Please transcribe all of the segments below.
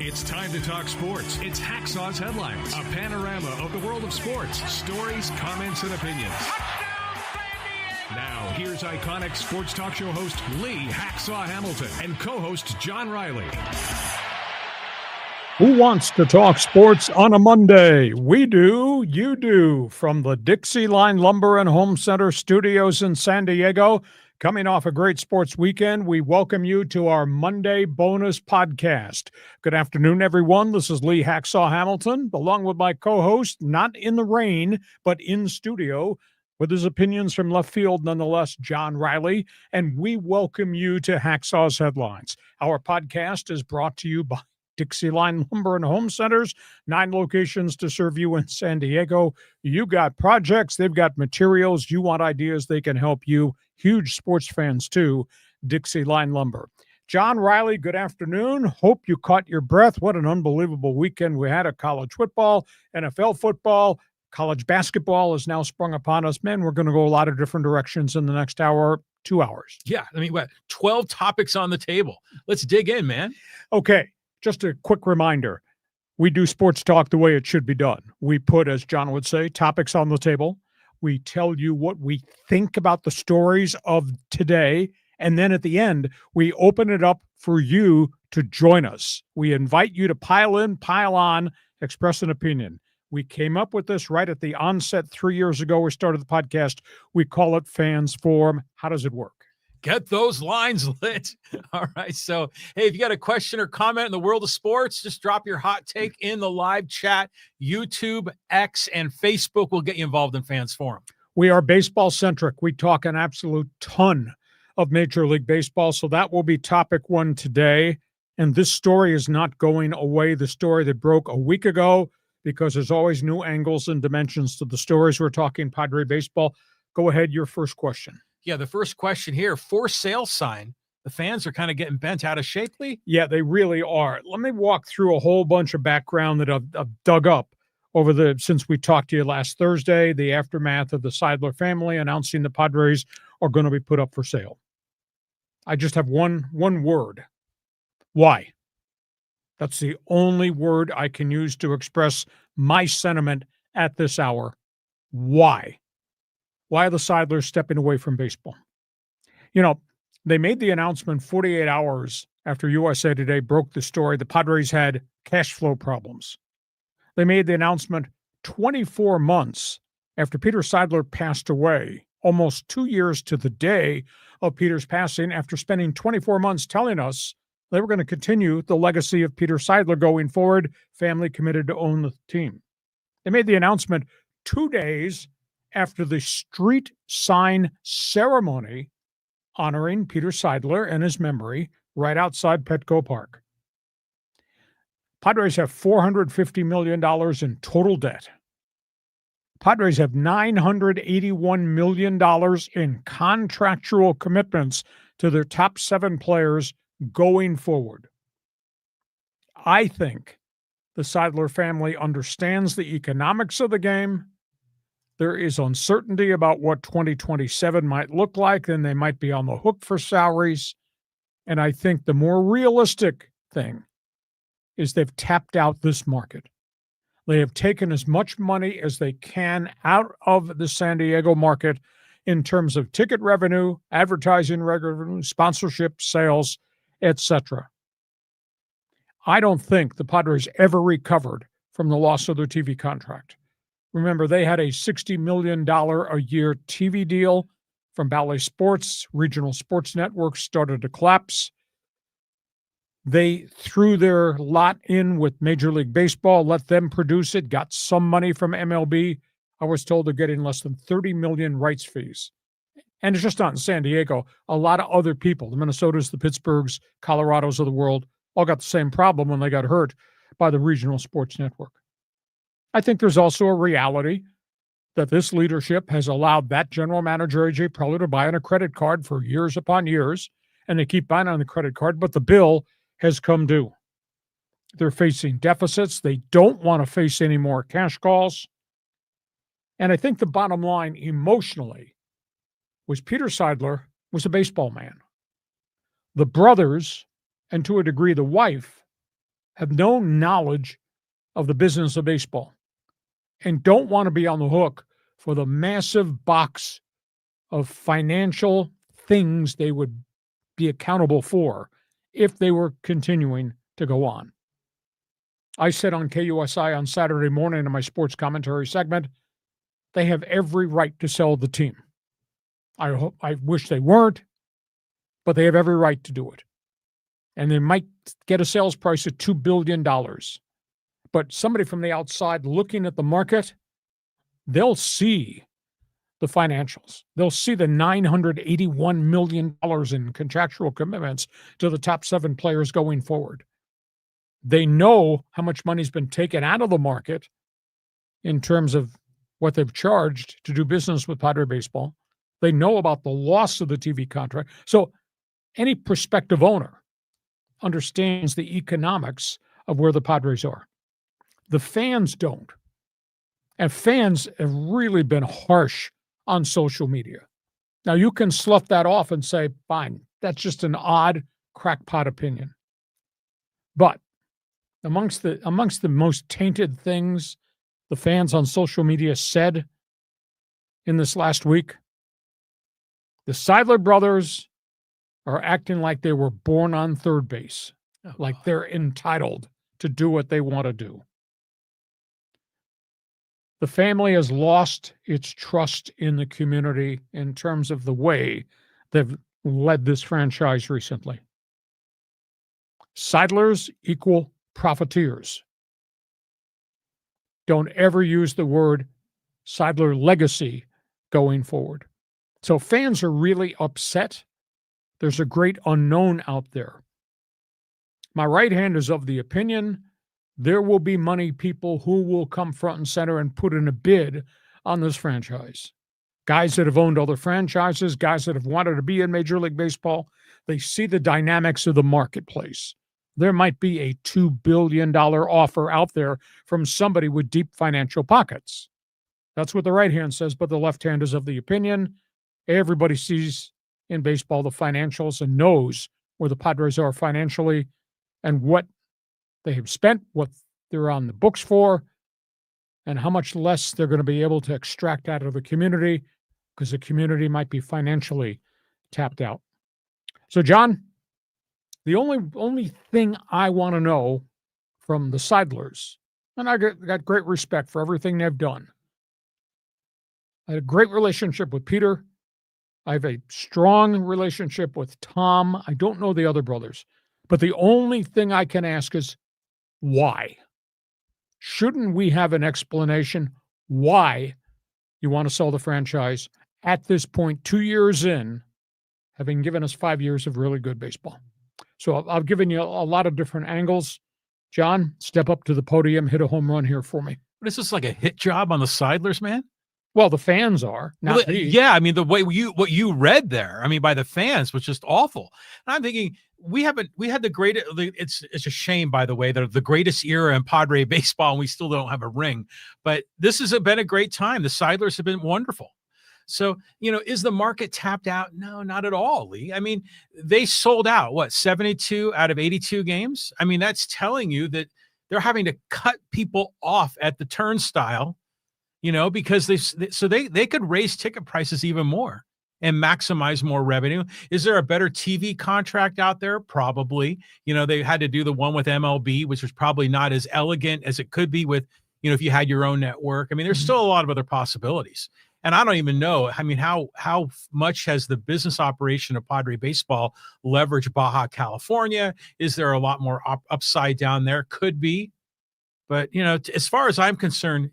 It's time to talk sports. It's Hacksaw's Headlines, a panorama of the world of sports, stories, comments, and opinions. Now, here's iconic sports talk show host Lee Hacksaw Hamilton and co-host John Riley. Who wants to talk sports on a Monday? We do, you do. From the DIXIELINE Lumber and Home Center studios in San Diego, coming off a great sports weekend, we welcome you to our Monday bonus podcast. Good afternoon, everyone. This is Lee Hacksaw Hamilton, along with my co-host, not in the rain, but in studio, with his opinions from left field, nonetheless, John Riley. And we welcome you to Hacksaw's Headlines. Our podcast is brought to you by DIXIELINE Lumber and Home Centers, 9 locations to serve you in San Diego. You got projects, they've got materials, you want ideas, they can help you. Huge sports fans too, DIXIELINE Lumber. John Riley, good afternoon. Hope you caught your breath. What an unbelievable weekend we had of college football, NFL football, college basketball has now sprung upon us. Man, we're going to go a lot of different directions in the next hour, 2 hours. Yeah, I mean, what, 12 topics on the table. Let's dig in, man. Okay. Just a quick reminder, we do sports talk the way it should be done. We put, as John would say, topics on the table. We tell you what we think about the stories of today. And then at the end, we open it up for you to join us. We invite you to pile in, pile on, express an opinion. We came up with this right at the onset 3 years ago. We started the podcast. We call it Fans Forum. How does it work? Get those lines lit. All right. So, hey, if you got a question or comment in the world of sports, just drop your hot take in the live chat. YouTube, X, and Facebook will get you involved in Fans Forum. We are baseball centric. We talk an absolute ton of Major League Baseball. So that will be topic one today. And this story is not going away. The story that broke a week ago, because there's always new angles and dimensions to the stories. We're talking Padre baseball. Go ahead. Your first question. Yeah, the first question here, for sale sign. The fans are kind of getting bent out of shape, Lee. Yeah, they really are. Let me walk through a whole bunch of background that I've dug up since we talked to you last Thursday, the aftermath of the Seidler family announcing the Padres are going to be put up for sale. I just have one word. Why? That's the only word I can use to express my sentiment at this hour. Why? Why are the Seidlers stepping away from baseball? You know, they made the announcement 48 hours after USA Today broke the story. The Padres had cash flow problems. They made the announcement 24 months after Peter Seidler passed away, almost 2 years to the day of Peter's passing, after spending 24 months telling us they were going to continue the legacy of Peter Seidler going forward, family committed to own the team. They made the announcement 2 days after the street sign ceremony honoring Peter Seidler and his memory right outside Petco Park. Padres have $450 million in total debt. Padres have $981 million in contractual commitments to their top 7 players going forward. I think the Seidler family understands the economics of the game. There is uncertainty about what 2027 might look like, then they might be on the hook for salaries. And I think the more realistic thing is they've tapped out this market. They have taken as much money as they can out of the San Diego market in terms of ticket revenue, advertising revenue, sponsorship, sales, etc. I don't think the Padres ever recovered from the loss of their TV contract. Remember, they had a $60 million a year TV deal from Bally Sports. Regional sports networks started to collapse. They threw their lot in with Major League Baseball, let them produce it, got some money from MLB. I was told they're getting less than $30 million rights fees. And it's just not in San Diego. A lot of other people, the Minnesotas, the Pittsburghs, Colorados of the world, all got the same problem when they got hurt by the regional sports network. I think there's also a reality that this leadership has allowed that general manager, A.J. Preller, to buy on a credit card for years upon years, and they keep buying on the credit card, but the bill has come due. They're facing deficits. They don't want to face any more cash calls. And I think the bottom line emotionally was Peter Seidler was a baseball man. The brothers, and to a degree the wife, have no knowledge of the business of baseball and don't want to be on the hook for the massive box of financial things they would be accountable for if they were continuing to go on. I said on KUSI on Saturday morning in my sports commentary segment, they have every right to sell the team. I wish they weren't, but they have every right to do it. And they might get a sales price of $2 billion. But somebody from the outside looking at the market, they'll see the financials. They'll see the $981 million in contractual commitments to the top 7 players going forward. They know how much money's been taken out of the market in terms of what they've charged to do business with Padre baseball. They know about the loss of the TV contract. So any prospective owner understands the economics of where the Padres are. The fans don't. And fans have really been harsh on social media. Now, you can slough that off and say, fine, that's just an odd crackpot opinion. But amongst the most tainted things the fans on social media said in this last week, the Seidler brothers are acting like they were born on third base, like they're entitled to do what they want to do. The family has lost its trust in the community in terms of the way they've led this franchise recently. Seidlers equal profiteers. Don't ever use the word Seidler legacy going forward. So fans are really upset. There's a great unknown out there. My right hand is of the opinion there will be money people who will come front and center and put in a bid on this franchise. Guys that have owned other franchises, guys that have wanted to be in Major League Baseball, they see the dynamics of the marketplace. There might be a $2 billion offer out there from somebody with deep financial pockets. That's what the right hand says, but the left hand is of the opinion everybody sees in baseball the financials and knows where the Padres are financially and what they have spent, what they're on the books for, and how much less they're going to be able to extract out of the community because the community might be financially tapped out. So, John, the only thing I want to know from the Seidlers, and I got great respect for everything they've done. I had a great relationship with Peter. I have a strong relationship with Tom. I don't know the other brothers. But the only thing I can ask is, why? Shouldn't we have an explanation why you want to sell the franchise at this point, 2 years in, having given us 5 years of really good baseball? So I've given you a lot of different angles. John, step up to the podium, hit a home run here for me. What is this, like a hit job on the Seidlers, man? Well, the fans are. Not me. Yeah, I mean, the way what you read there, I mean, by the fans was just awful. And I'm thinking, we had the greatest, it's a shame, by the way, that the greatest era in Padre baseball, and we still don't have a ring. But this has been a great time. The Seidlers have been wonderful. So, is the market tapped out? No, not at all, Lee. I mean, they sold out, 72 out of 82 games? I mean, that's telling you that they're having to cut people off at the turnstile, because they could raise ticket prices even more and maximize more revenue. Is there a better TV contract out there? Probably. They had to do the one with MLB, which was probably not as elegant as it could be with, if you had your own network. I mean, there's still a lot of other possibilities. And I don't even know, I mean, how much has the business operation of Padre baseball leveraged Baja California? Is there a lot more upside down there? Could be. But, as far as I'm concerned,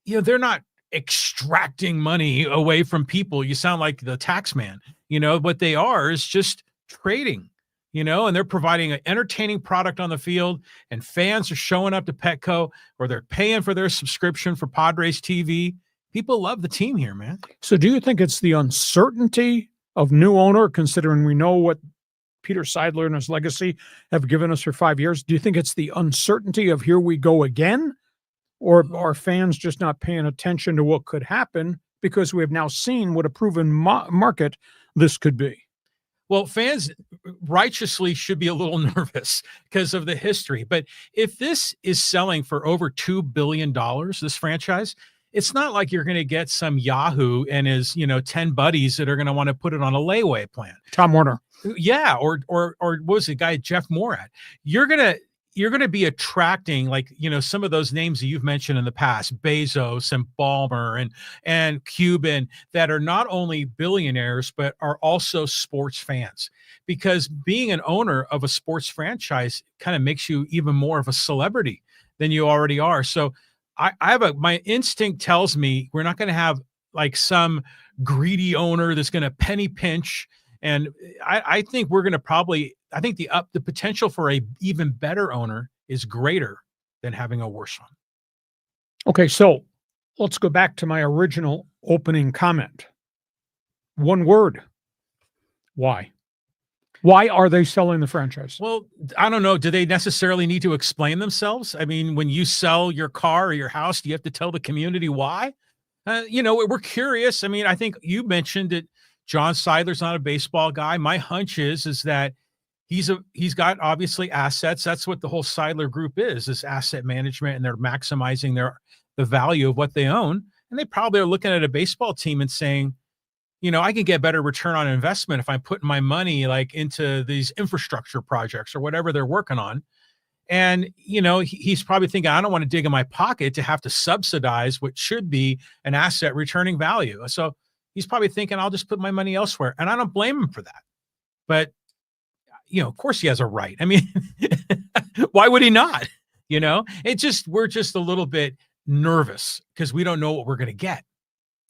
they're not extracting money away from people. You sound like the tax man. What they are is just trading, and they're providing an entertaining product on the field, and fans are showing up to Petco, or they're paying for their subscription for Padres TV. People love the team here, man. So do you think it's the uncertainty of new owner, considering we know what Peter Seidler and his legacy have given us for 5 years? Do you think it's the uncertainty of here we go again? Or are fans just not paying attention to what could happen because we have now seen what a proven market this could be? Well, fans righteously should be a little nervous because of the history. But if this is selling for over $2 billion, this franchise, it's not like you're going to get some Yahoo and his, 10 buddies that are going to want to put it on a layaway plan. Tom Warner. Yeah. Or what was the guy, Jeff Morat? You're going to be attracting some of those names that you've mentioned in the past, Bezos and Ballmer and Cuban, that are not only billionaires, but are also sports fans, because being an owner of a sports franchise kind of makes you even more of a celebrity than you already are. So my instinct tells me we're not going to have like some greedy owner that's going to penny pinch. And I think we're going to I think the potential for a even better owner is greater than having a worse one. Okay, so let's go back to my original opening comment. One word. Why? Why are they selling the franchise? Well, I don't know. Do they necessarily need to explain themselves? I mean, when you sell your car or your house, do you have to tell the community why? We're curious. I mean, I think you mentioned that John Seidler's not a baseball guy. My hunch is that he's got obviously assets. That's what the whole Seidler group is asset management, and they're maximizing the value of what they own. And they probably are looking at a baseball team and saying, I can get better return on investment if I'm putting my money like into these infrastructure projects or whatever they're working on. And, he's probably thinking, I don't want to dig in my pocket to have to subsidize what should be an asset returning value. So he's probably thinking, I'll just put my money elsewhere. And I don't blame him for that. But, of course he has a right. I mean, why would he not? We're just a little bit nervous because we don't know what we're going to get.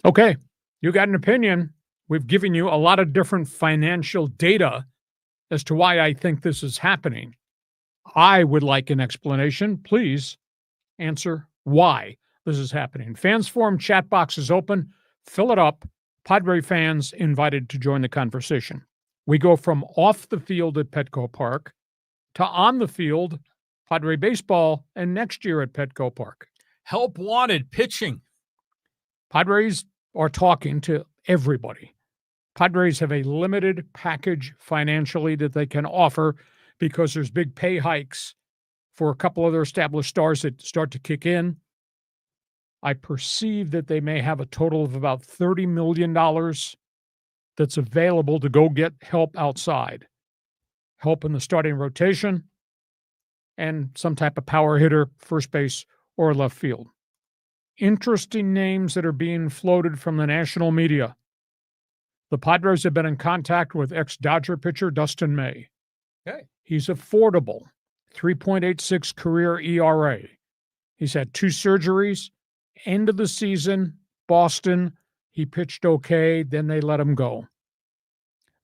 Okay. You got an opinion. We've given you a lot of different financial data as to why I think this is happening. I would like an explanation. Please answer why this is happening. Fans Forum chat box is open. Fill it up. Padre fans invited to join the conversation. We go from off the field at Petco Park to on the field, Padre baseball, and next year at Petco Park. Help wanted pitching. Padres are talking to everybody. Padres have a limited package financially that they can offer because there's big pay hikes for a couple of their established stars that start to kick in. I perceive that they may have a total of about $30 million that's available to go get help outside. Help in the starting rotation and some type of power hitter, first base or left field. Interesting names that are being floated from the national media. The Padres have been in contact with ex-Dodger pitcher Dustin May. Okay. He's affordable, 3.86 career ERA. He's had 2 surgeries. End of the season, Boston, he pitched okay, then they let him go.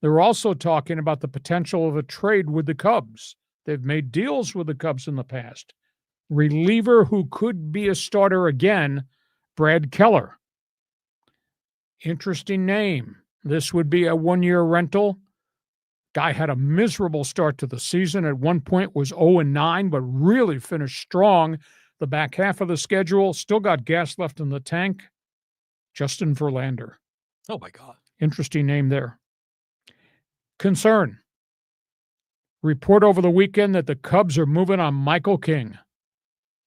They were also talking about the potential of a trade with the Cubs. They've made deals with the Cubs in the past. Reliever who could be a starter again, Brad Keller. Interesting name. This would be a 1-year rental. Guy had a miserable start to the season. At one point was 0-9, but really finished strong. The back half of the schedule, still got gas left in the tank. Justin Verlander. Oh, my God. Interesting name there. Concern. Report over the weekend that the Cubs are moving on Michael King.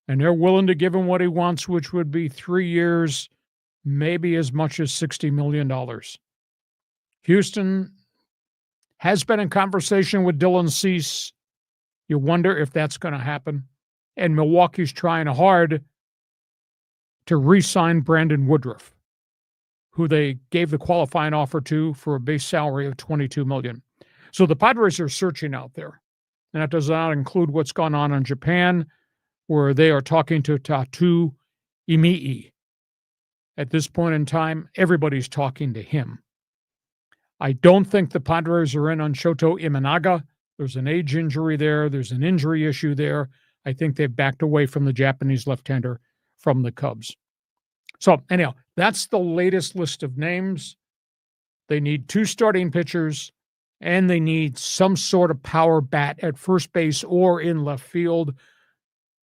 And they're willing to give him what he wants, which would be 3 years, maybe as much as $60 million. Houston has been in conversation with Dylan Cease. You wonder if that's going to happen. And Milwaukee's trying hard to re-sign Brandon Woodruff, who they gave the qualifying offer to for a base salary of $22 million. So the Padres are searching out there. And that does not include what's gone on in Japan, where they are talking to Tatu Imii. At this point in time, everybody's talking to him. I don't think the Padres are in on Shoto Imanaga. There's an age injury there. There's an injury issue there. I think they've backed away from the Japanese left-hander from the Cubs. So anyhow, that's the latest list of names. They need 2 starting pitchers, and they need some sort of power bat at first base or in left field.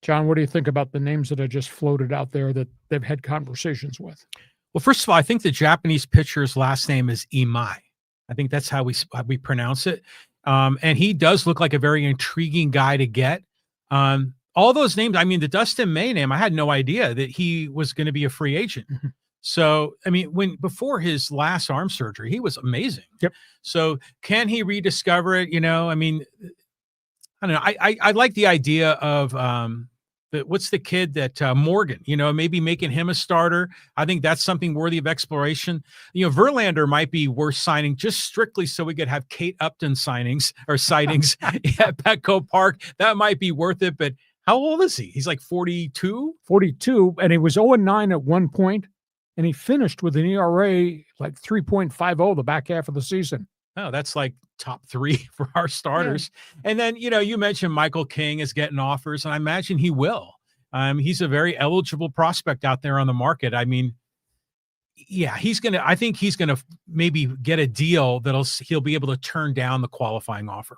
John, what do you think about the names that I just floated out there that they've had conversations with? Well, first of all, I think the Japanese pitcher's last name is Imai. I think that's how we pronounce it. And he does look like a very intriguing guy to get. All those names, I mean, the Dustin May name, I had no idea that he was going to be a free agent. So, I mean, before his last arm surgery, he was amazing. Yep. So can he rediscover it? You know, I mean, I don't know. I like the idea of, what's the kid that Morgan, you know, maybe making him a starter. I think that's something worthy of exploration. You know, Verlander might be worth signing just strictly so we could have Kate Upton sightings at Petco Park. That might be worth it. But how old is he? He's like 42? 42, and he was 0-9 at one point, and he finished with an ERA like 3.50 the back half of the season. Oh, that's like top 3 for our starters. Yeah. And then, you know, you mentioned Michael King is getting offers, and I imagine he will. He's a very eligible prospect out there on the market. I mean, yeah, I think he's going to maybe get a deal he'll be able to turn down the qualifying offer.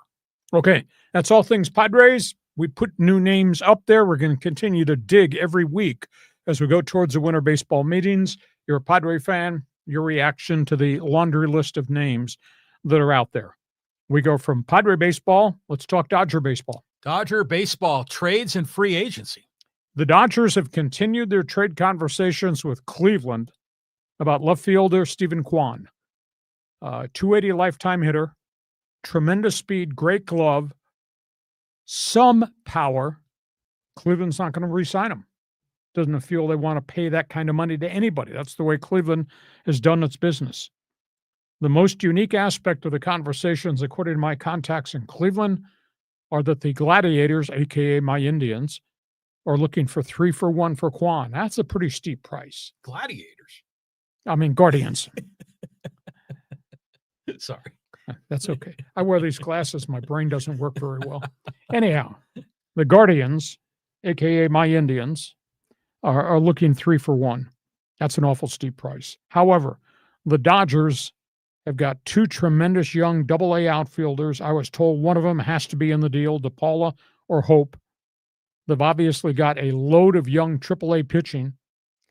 Okay, that's all things Padres. We put new names up there. We're going to continue to dig every week as we go towards the winter baseball meetings. You're a Padre fan, your reaction to the laundry list of names that are out there. We go from Padre baseball. Let's talk Dodger baseball. Dodger baseball, trades and free agency. The Dodgers have continued their trade conversations with Cleveland about left fielder Stephen Kwan. 280 lifetime hitter, tremendous speed, great glove, some power. Cleveland's not going to re-sign him. Doesn't feel they want to pay that kind of money to anybody. That's the way Cleveland has done its business. The most unique aspect of the conversations, according to my contacts in Cleveland, are that the Gladiators, a.k.a. my Indians, are looking for 3-for-1 for Kwan. That's a pretty steep price. Gladiators? I mean, Guardians. Sorry. That's okay. I wear these glasses. My brain doesn't work very well. Anyhow, the Guardians, a.k.a. my Indians, are looking 3-for-1. That's an awful steep price. However, the Dodgers have got 2 tremendous young Double-A outfielders. I was told one of them has to be in the deal, DePaula or Hope. They've obviously got a load of young Triple-A pitching,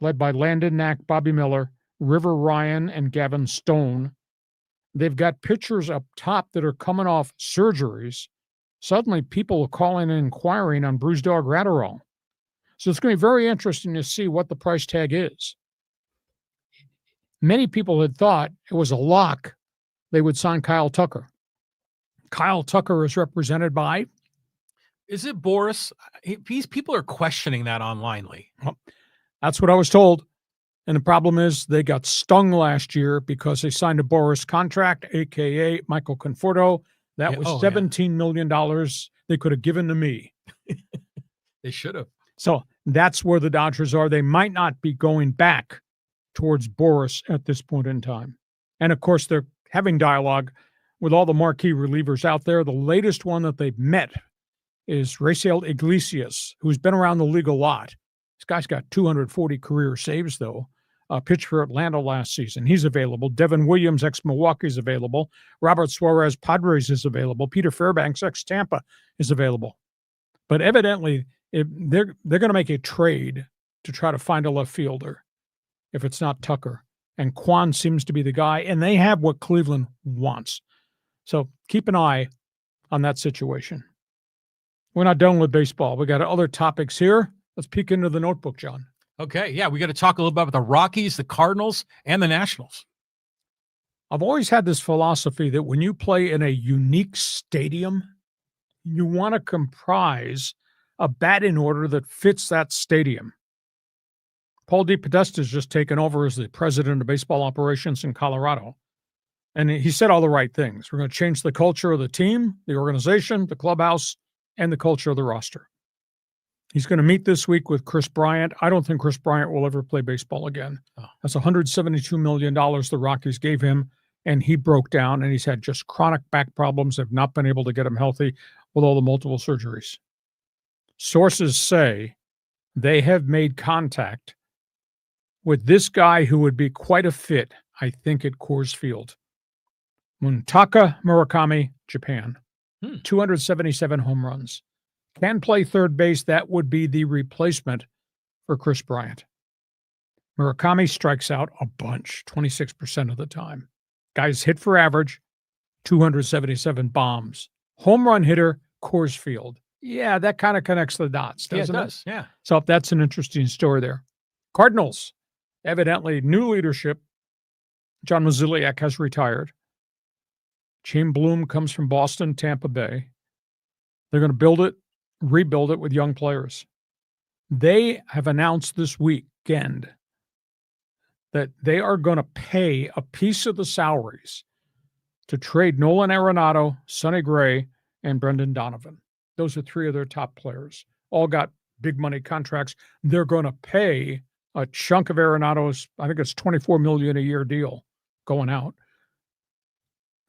led by Landon Knack, Bobby Miller, River Ryan, and Gavin Stone. They've got pitchers up top that are coming off surgeries. Suddenly, people are calling and inquiring on Bruised Dog Ratterall. So it's going to be very interesting to see what the price tag is. Many people had thought it was a lock they would sign Kyle Tucker. Kyle Tucker is represented by... Is it Boris? People are questioning that online, Lee. Well, that's what I was told. And the problem is they got stung last year because they signed a Boris contract, a.k.a. Michael Conforto. That was $17 million they could have given to me. They should have. So that's where the Dodgers are. They might not be going back towards Boris at this point in time. And, of course, they're having dialogue with all the marquee relievers out there. The latest one that they've met is Raisel Iglesias, who's been around the league a lot. This guy's got 240 career saves, though. Pitched for Atlanta last season. He's available. Devin Williams, ex-Milwaukee, is available. Robert Suarez, Padres, is available. Peter Fairbanks, ex-Tampa, is available. But evidently, they're going to make a trade to try to find a left fielder if it's not Tucker. And Kwan seems to be the guy, and they have what Cleveland wants. So keep an eye on that situation. We're not done with baseball. We got other topics here. Let's peek into the notebook, John. Okay, yeah, we got to talk a little bit about the Rockies, the Cardinals, and the Nationals. I've always had this philosophy that when you play in a unique stadium, you want to comprise a batting order that fits that stadium. Paul DePodesta has just taken over as the president of baseball operations in Colorado. And he said all the right things. We're going to change the culture of the team, the organization, the clubhouse, and the culture of the roster. He's going to meet this week with Chris Bryant. I don't think Chris Bryant will ever play baseball again. That's $172 million the Rockies gave him, and he broke down, and he's had just chronic back problems, have not been able to get him healthy with all the multiple surgeries. Sources say they have made contact with this guy who would be quite a fit, I think, at Coors Field. Muntaka Murakami, Japan. 277 home runs. Can play third base. That would be the replacement for Chris Bryant. Murakami strikes out a bunch, 26% of the time. Guys hit for average, 277 bombs. Home run hitter, Coors Field. Yeah, that kind of connects the dots, doesn't Yeah, it it? does. Yeah. So that's an interesting story there. Cardinals, evidently new leadership. John Mozeliak has retired. Chaim Bloom comes from Boston, Tampa Bay. They're going to rebuild it with young players. They have announced this weekend that they are going to pay a piece of the salaries to trade Nolan Arenado, Sonny Gray, and Brendan Donovan. Those are three of their top players. All got big money contracts. They're going to pay a chunk of Arenado's, I think it's $24 million a year deal going out.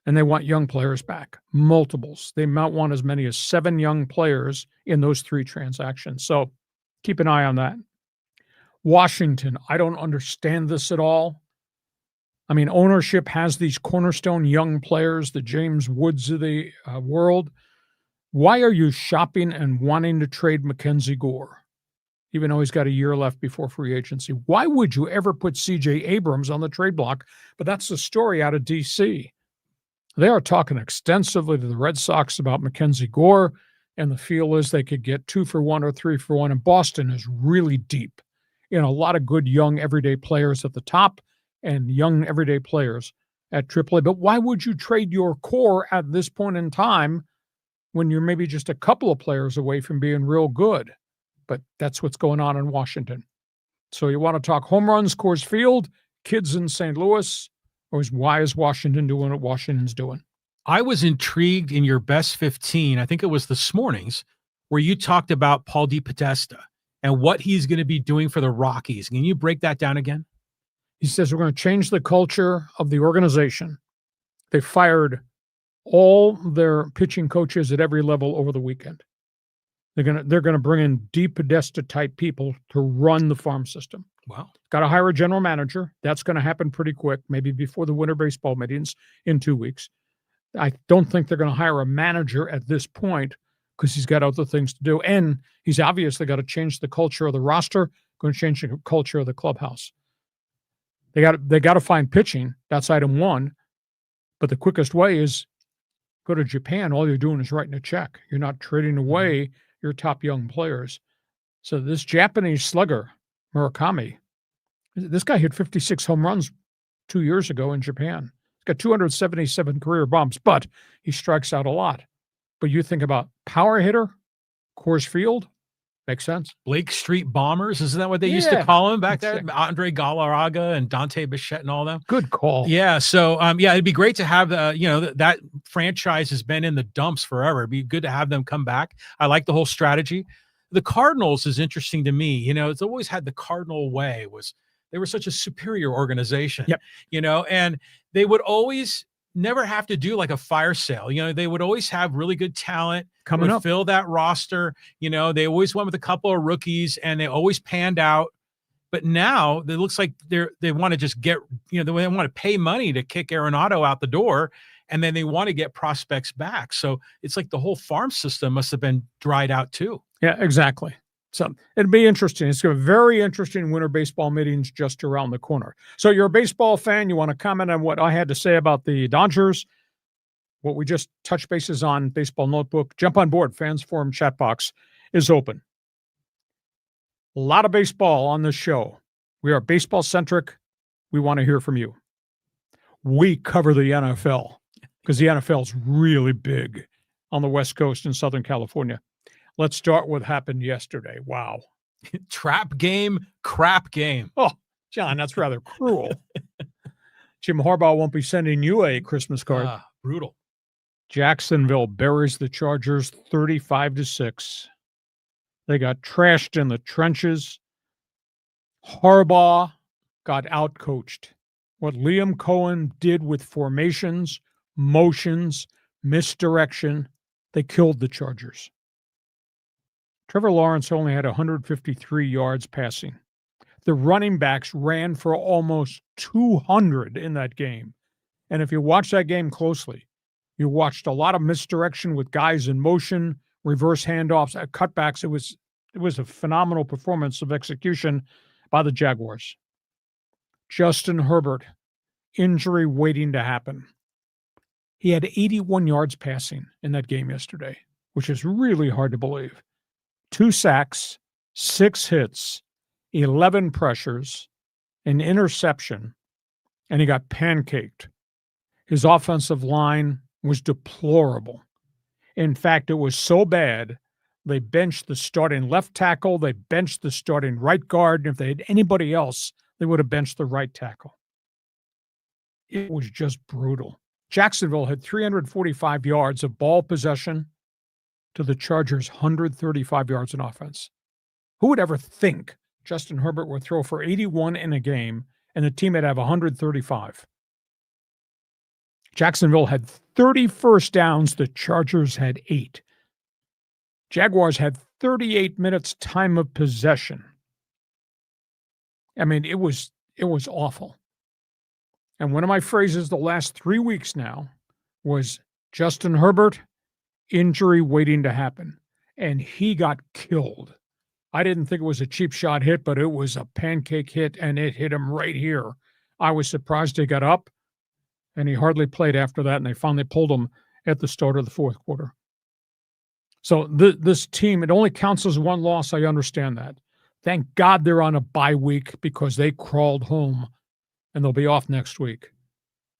And they want young players back, multiples. They might want as many as 7 young players in those 3 transactions. So keep an eye on that. Washington, I don't understand this at all. I mean, ownership has these cornerstone young players, the James Woods of the world. Why are you shopping and wanting to trade Mackenzie Gore, even though he's got a year left before free agency? Why would you ever put C.J. Abrams on the trade block? But that's the story out of D.C. They are talking extensively to the Red Sox about Mackenzie Gore, and the feel is they could get 2 for 1 or 3 for 1. And Boston is really deep in a lot of good young everyday players at the top and young everyday players at AAA. But why would you trade your core at this point in time when you're maybe just a couple of players away from being real good? But that's what's going on in Washington. So you want to talk home runs, Coors Field, kids in St. Louis, or why is Washington doing what Washington's doing? I was intrigued in your best 15, I think it was this morning's, where you talked about Paul DePodesta and what he's going to be doing for the Rockies. Can you break that down again? He says we're going to change the culture of the organization. They fired all their pitching coaches at every level over the weekend. They're going to bring in DePodesta type people to run the farm system. Wow. Got to hire a general manager. That's going to happen pretty quick, maybe before the winter baseball meetings in 2 weeks. I don't think they're going to hire a manager at this point because he's got other things to do. And he's obviously got to change the culture of the roster, going to change the culture of the clubhouse. They got to find pitching. That's item 1. But the quickest way is go to Japan. All you're doing is writing a check. You're not trading away your top young players. So this Japanese slugger, Murakami, this guy hit 56 home runs 2 years ago in Japan. He's got 277 career bombs, but he strikes out a lot. But you think about power hitter, Coors Field, makes sense. Blake Street Bombers, isn't that what they used to call him back there? Andre Galarraga and Dante Bichette and all them. Good call. Yeah. So, it'd be great to have that franchise has been in the dumps forever. It'd be good to have them come back. I like the whole strategy. The Cardinals is interesting to me. It's always had the Cardinal way. They were such a superior organization. Yep. And they would always never have to do like a fire sale. They would always have really good talent coming up, fill that roster. They always went with a couple of rookies and they always panned out. But now it looks like they want to just get, they want to pay money to kick Arenado out the door, and then they want to get prospects back. So it's like the whole farm system must have been dried out too. Yeah, exactly. So it'd be interesting. It's going to be very interesting winter baseball meetings just around the corner. So you're a baseball fan. You want to comment on what I had to say about the Dodgers, what we just touched bases on, Baseball Notebook. Jump on board. Fans Forum chat box is open. A lot of baseball on this show. We are baseball centric. We want to hear from you. We cover the NFL because the NFL is really big on the West Coast in Southern California. Let's start with what happened yesterday. Wow. Trap game, crap game. Oh, John, that's rather cruel. Jim Harbaugh won't be sending you a Christmas card. Brutal. Jacksonville buries the Chargers 35-6. They got trashed in the trenches. Harbaugh got outcoached. What Liam Cohen did with formations, motions, misdirection, they killed the Chargers. Trevor Lawrence only had 153 yards passing. The running backs ran for almost 200 in that game. And if you watch that game closely, you watched a lot of misdirection with guys in motion, reverse handoffs, cutbacks. It was a phenomenal performance of execution by the Jaguars. Justin Herbert, injury waiting to happen. He had 81 yards passing in that game yesterday, which is really hard to believe. 2 sacks, 6 hits, 11 pressures, an interception, and he got pancaked. His offensive line was deplorable. In fact, it was so bad, they benched the starting left tackle, they benched the starting right guard, and if they had anybody else, they would have benched the right tackle. It was just brutal. Jacksonville had 345 yards of ball possession to the Chargers' 135 yards in offense. Who would ever think Justin Herbert would throw for 81 in a game and the team would have 135? Jacksonville had 30 first downs. The Chargers had 8. Jaguars had 38 minutes time of possession. I mean, it was awful. And one of my phrases the last 3 weeks now was Justin Herbert, injury waiting to happen. And he got killed. I didn't think it was a cheap shot hit, but it was a pancake hit, and it hit him right here. I was surprised he got up, and he hardly played after that, and they finally pulled him at the start of the fourth quarter. So this team, it only counts as 1 loss. I understand that. Thank God they're on a bye week because they crawled home, and they'll be off next week.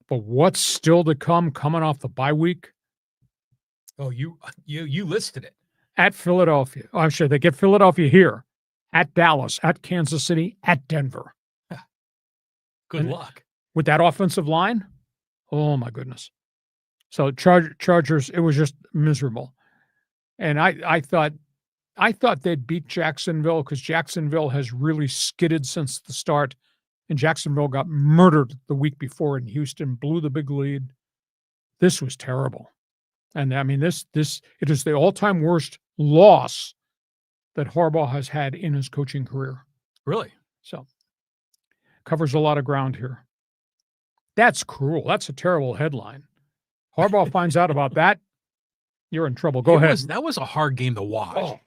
But what's still to come coming off the bye week? Oh, you listed it. At Philadelphia. Oh, I'm sure they get Philadelphia here, at Dallas, at Kansas City, at Denver. Good luck. With that offensive line, oh my goodness. So Chargers, it was just miserable. And I thought they'd beat Jacksonville because Jacksonville has really skidded since the start. And Jacksonville got murdered the week before in Houston, blew the big lead. This was terrible. And I mean, it is the all-time worst loss that Harbaugh has had in his coaching career. Really? So covers a lot of ground here. That's cruel. That's a terrible headline. Harbaugh finds out about that, you're in trouble. Go ahead. That was a hard game to watch. Oh.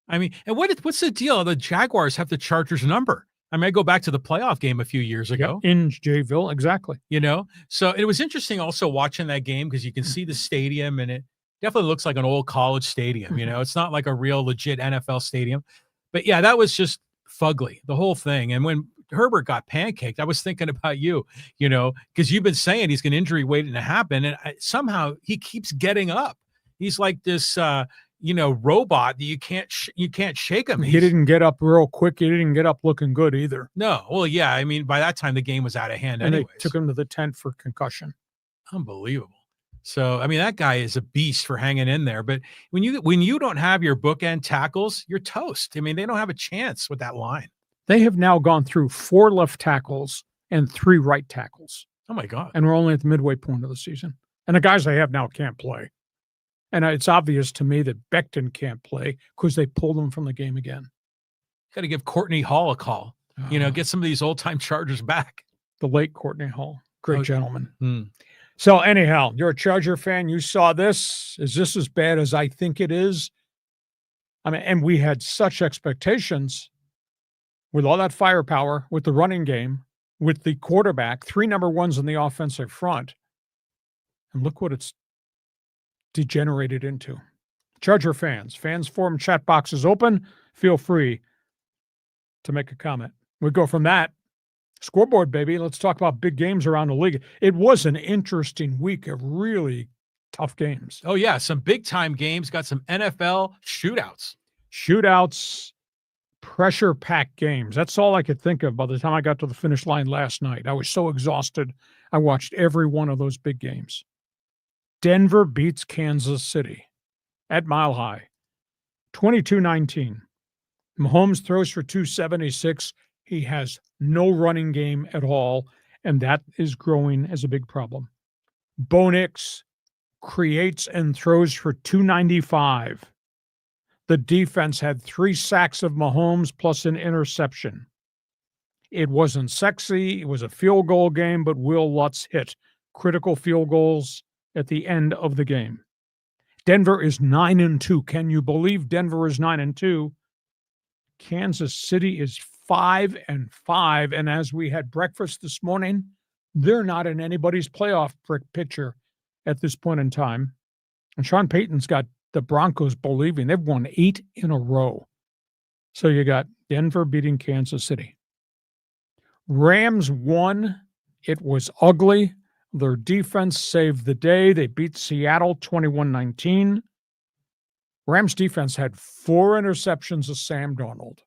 I mean, and what's the deal? The Jaguars have the Chargers number. I mean, I go back to the playoff game a few years ago. In Jayville, exactly. You know? So it was interesting also watching that game because you can see the stadium, and it definitely looks like an old college stadium. You know, it's not like a real legit NFL stadium. But yeah, that was just fugly, the whole thing. And when Herbert got pancaked, I was thinking about you, you know, because you've been saying he's got injury waiting to happen. And somehow he keeps getting up. He's like this, robot that you can't shake him. He didn't get up real quick. He didn't get up looking good either. No. Well, yeah. I mean, by that time the game was out of hand. And they took him to the tent for concussion. Unbelievable. So, I mean, that guy is a beast for hanging in there. But when you don't have your bookend tackles, you're toast. I mean, they don't have a chance with that line. They have now gone through 4 left tackles and 3 right tackles. Oh my God. And we're only at the midway point of the season. And the guys they have now can't play. And it's obvious to me that Becton can't play because they pulled him from the game again. Got to give Courtney Hall a call. Get some of these old-time Chargers back. The late Courtney Hall. Great gentleman. Hmm. So anyhow, you're a Charger fan. You saw this. Is this as bad as I think it is? I mean, and we had such expectations with all that firepower, with the running game, with the quarterback, 3 number ones in the offensive front. And look what it's degenerated into. Charger fans forum chat box is open. Feel free to make a comment. We go from that. Scoreboard, baby. Let's talk about big games around the league. It was an interesting week of really tough games. Oh, yeah. Some big-time games. Got some NFL shootouts. Shootouts, pressure-packed games. That's all I could think of by the time I got to the finish line last night. I was so exhausted. I watched every one of those big games. Denver beats Kansas City at Mile High, 22-19. Mahomes throws for 276. He has no running game at all, and that is growing as a big problem. Bo Nix creates and throws for 295. The defense had 3 sacks of Mahomes plus an interception. It wasn't sexy. It was a field goal game, but Will Lutz hit critical field goals at the end of the game. Denver is 9-2. Can you believe Denver is 9-2? Kansas City is 5-5, and as we had breakfast this morning, they're not in anybody's playoff picture at this point in time. And Sean Payton's got the Broncos believing they've won 8 in a row. So you got Denver beating Kansas City. Rams won. It was ugly. Their defense saved the day. They beat Seattle 21-19. Rams defense had 4 interceptions of Sam Darnold.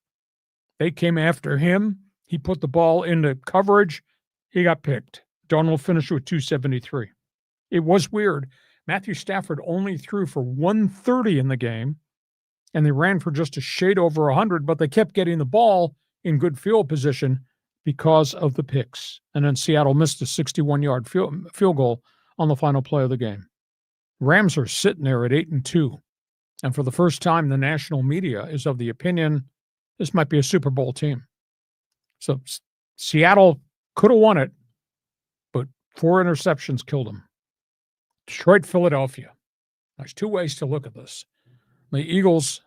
They came after him. He put the ball into coverage. He got picked. Darnold finished with 273. It was weird. Matthew Stafford only threw for 130 in the game, and they ran for just a shade over 100, but they kept getting the ball in good field position because of the picks. And then Seattle missed a 61-yard field goal on the final play of the game. Rams are sitting there at 8-2. And for the first time, the national media is of the opinion this might be a Super Bowl team. So Seattle could have won it, but 4 interceptions killed them. Detroit, Philadelphia. There's 2 ways to look at this. The Eagles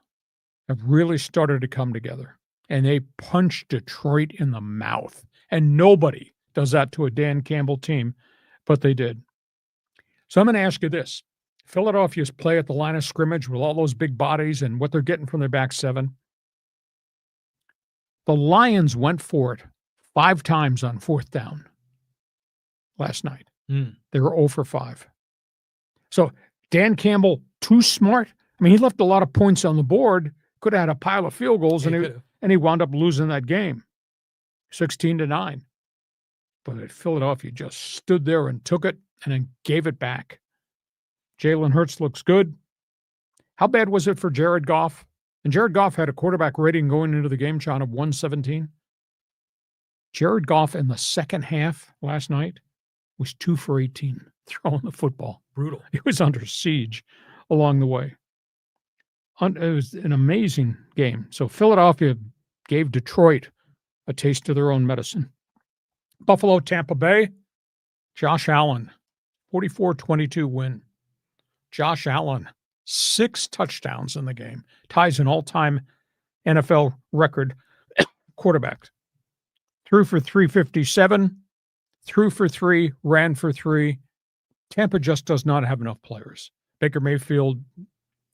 have really started to come together, and they punched Detroit in the mouth. And nobody does that to a Dan Campbell team, but they did. So I'm going to ask you this. Philadelphia's play at the line of scrimmage with all those big bodies and what they're getting from their back 7. The Lions went for it 5 times on 4th down last night. They were 0 for 5. So Dan Campbell, too smart. I mean, he left a lot of points on the board, could have had a pile of field goals, and he wound up losing that game, 16-9. But Philadelphia just stood there and took it and then gave it back. Jalen Hurts looks good. How bad was it for Jared Goff? And Jared Goff had a quarterback rating going into the game, John, of 117. Jared Goff in the second half last night was 2 for 18 throwing the football. Brutal. He was under siege along the way. It was an amazing game. So Philadelphia gave Detroit a taste of their own medicine. Buffalo, Tampa Bay, Josh Allen, 44-22 win. Josh Allen, 6 touchdowns in the game, ties an all-time NFL record quarterback. Threw for 357, threw for 3, ran for 3. Tampa just does not have enough players. Baker Mayfield,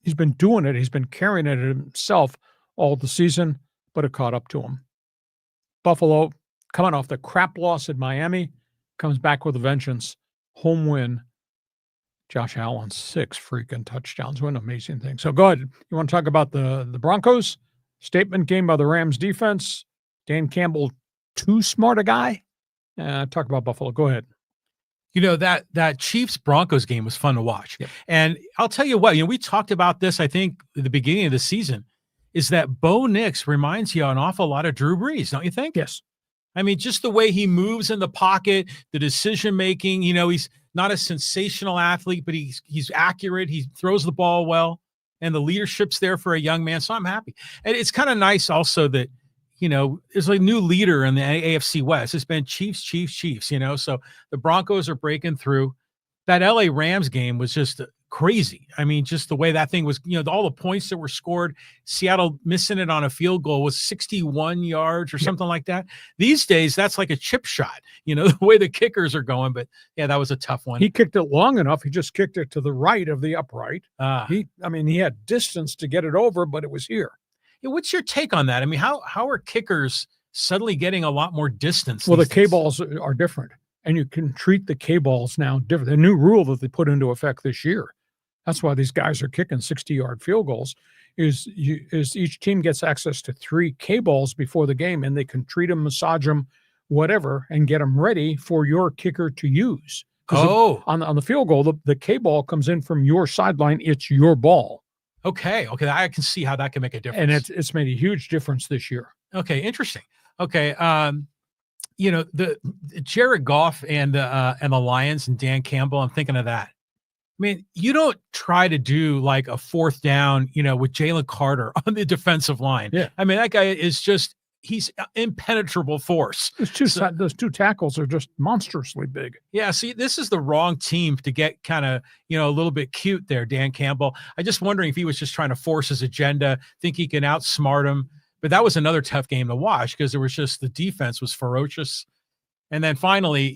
he's been doing it. He's been carrying it himself all the season, but it caught up to him. Buffalo, coming off the crap loss in Miami, comes back with a vengeance. Home win. Josh Allen, 6 freaking touchdowns. What an amazing thing. So go ahead. You want to talk about the Broncos? Statement game by the Rams defense. Dan Campbell, too smart a guy. Talk about Buffalo. Go ahead. You know, that Chiefs-Broncos game was fun to watch. Yep. And I'll tell you what, we talked about this, I think, at the beginning of the season, is that Bo Nix reminds you an awful lot of Drew Brees, don't you think? Yes. I mean, just the way he moves in the pocket, the decision-making, he's not a sensational athlete, but he's accurate. He throws the ball well, and the leadership's there for a young man, so I'm happy. And it's kind of nice also that, there's a new leader in the AFC West. It's been Chiefs. So the Broncos are breaking through. That LA Rams game was just crazy. I mean, just the way that thing was, all the points that were scored, Seattle missing it on a field goal was 61 yards or something like that. These days, that's like a chip shot, the way the kickers are going. But yeah, that was a tough one. He kicked it long enough. He just kicked it to the right of the upright. He had distance to get it over, but it was here. Yeah, what's your take on that? I mean, how are kickers suddenly getting a lot more distance? Well, the K-balls are different, and you can treat the K-balls now different. The new rule that they put into effect this year, that's why these guys are kicking 60-yard field goals, is each team gets access to 3 K-balls before the game, and they can treat them, massage them, whatever, and get them ready for your kicker to use. On the field goal, the K-ball comes in from your sideline. It's your ball. Okay. I can see how that can make a difference. And it's made a huge difference this year. Okay, interesting. Okay, the Jared Goff and the Lions and Dan Campbell, I'm thinking of that. I mean, you don't try to do like a 4th down, with Jalen Carter on the defensive line. Yeah. I mean, that guy is just, he's impenetrable force. Those 2 tackles are just monstrously big. Yeah, see, this is the wrong team to get kind of, a little bit cute there, Dan Campbell. I just wondering if he was just trying to force his agenda, think he can outsmart him. But that was another tough game to watch because there was just, the defense was ferocious. And then finally,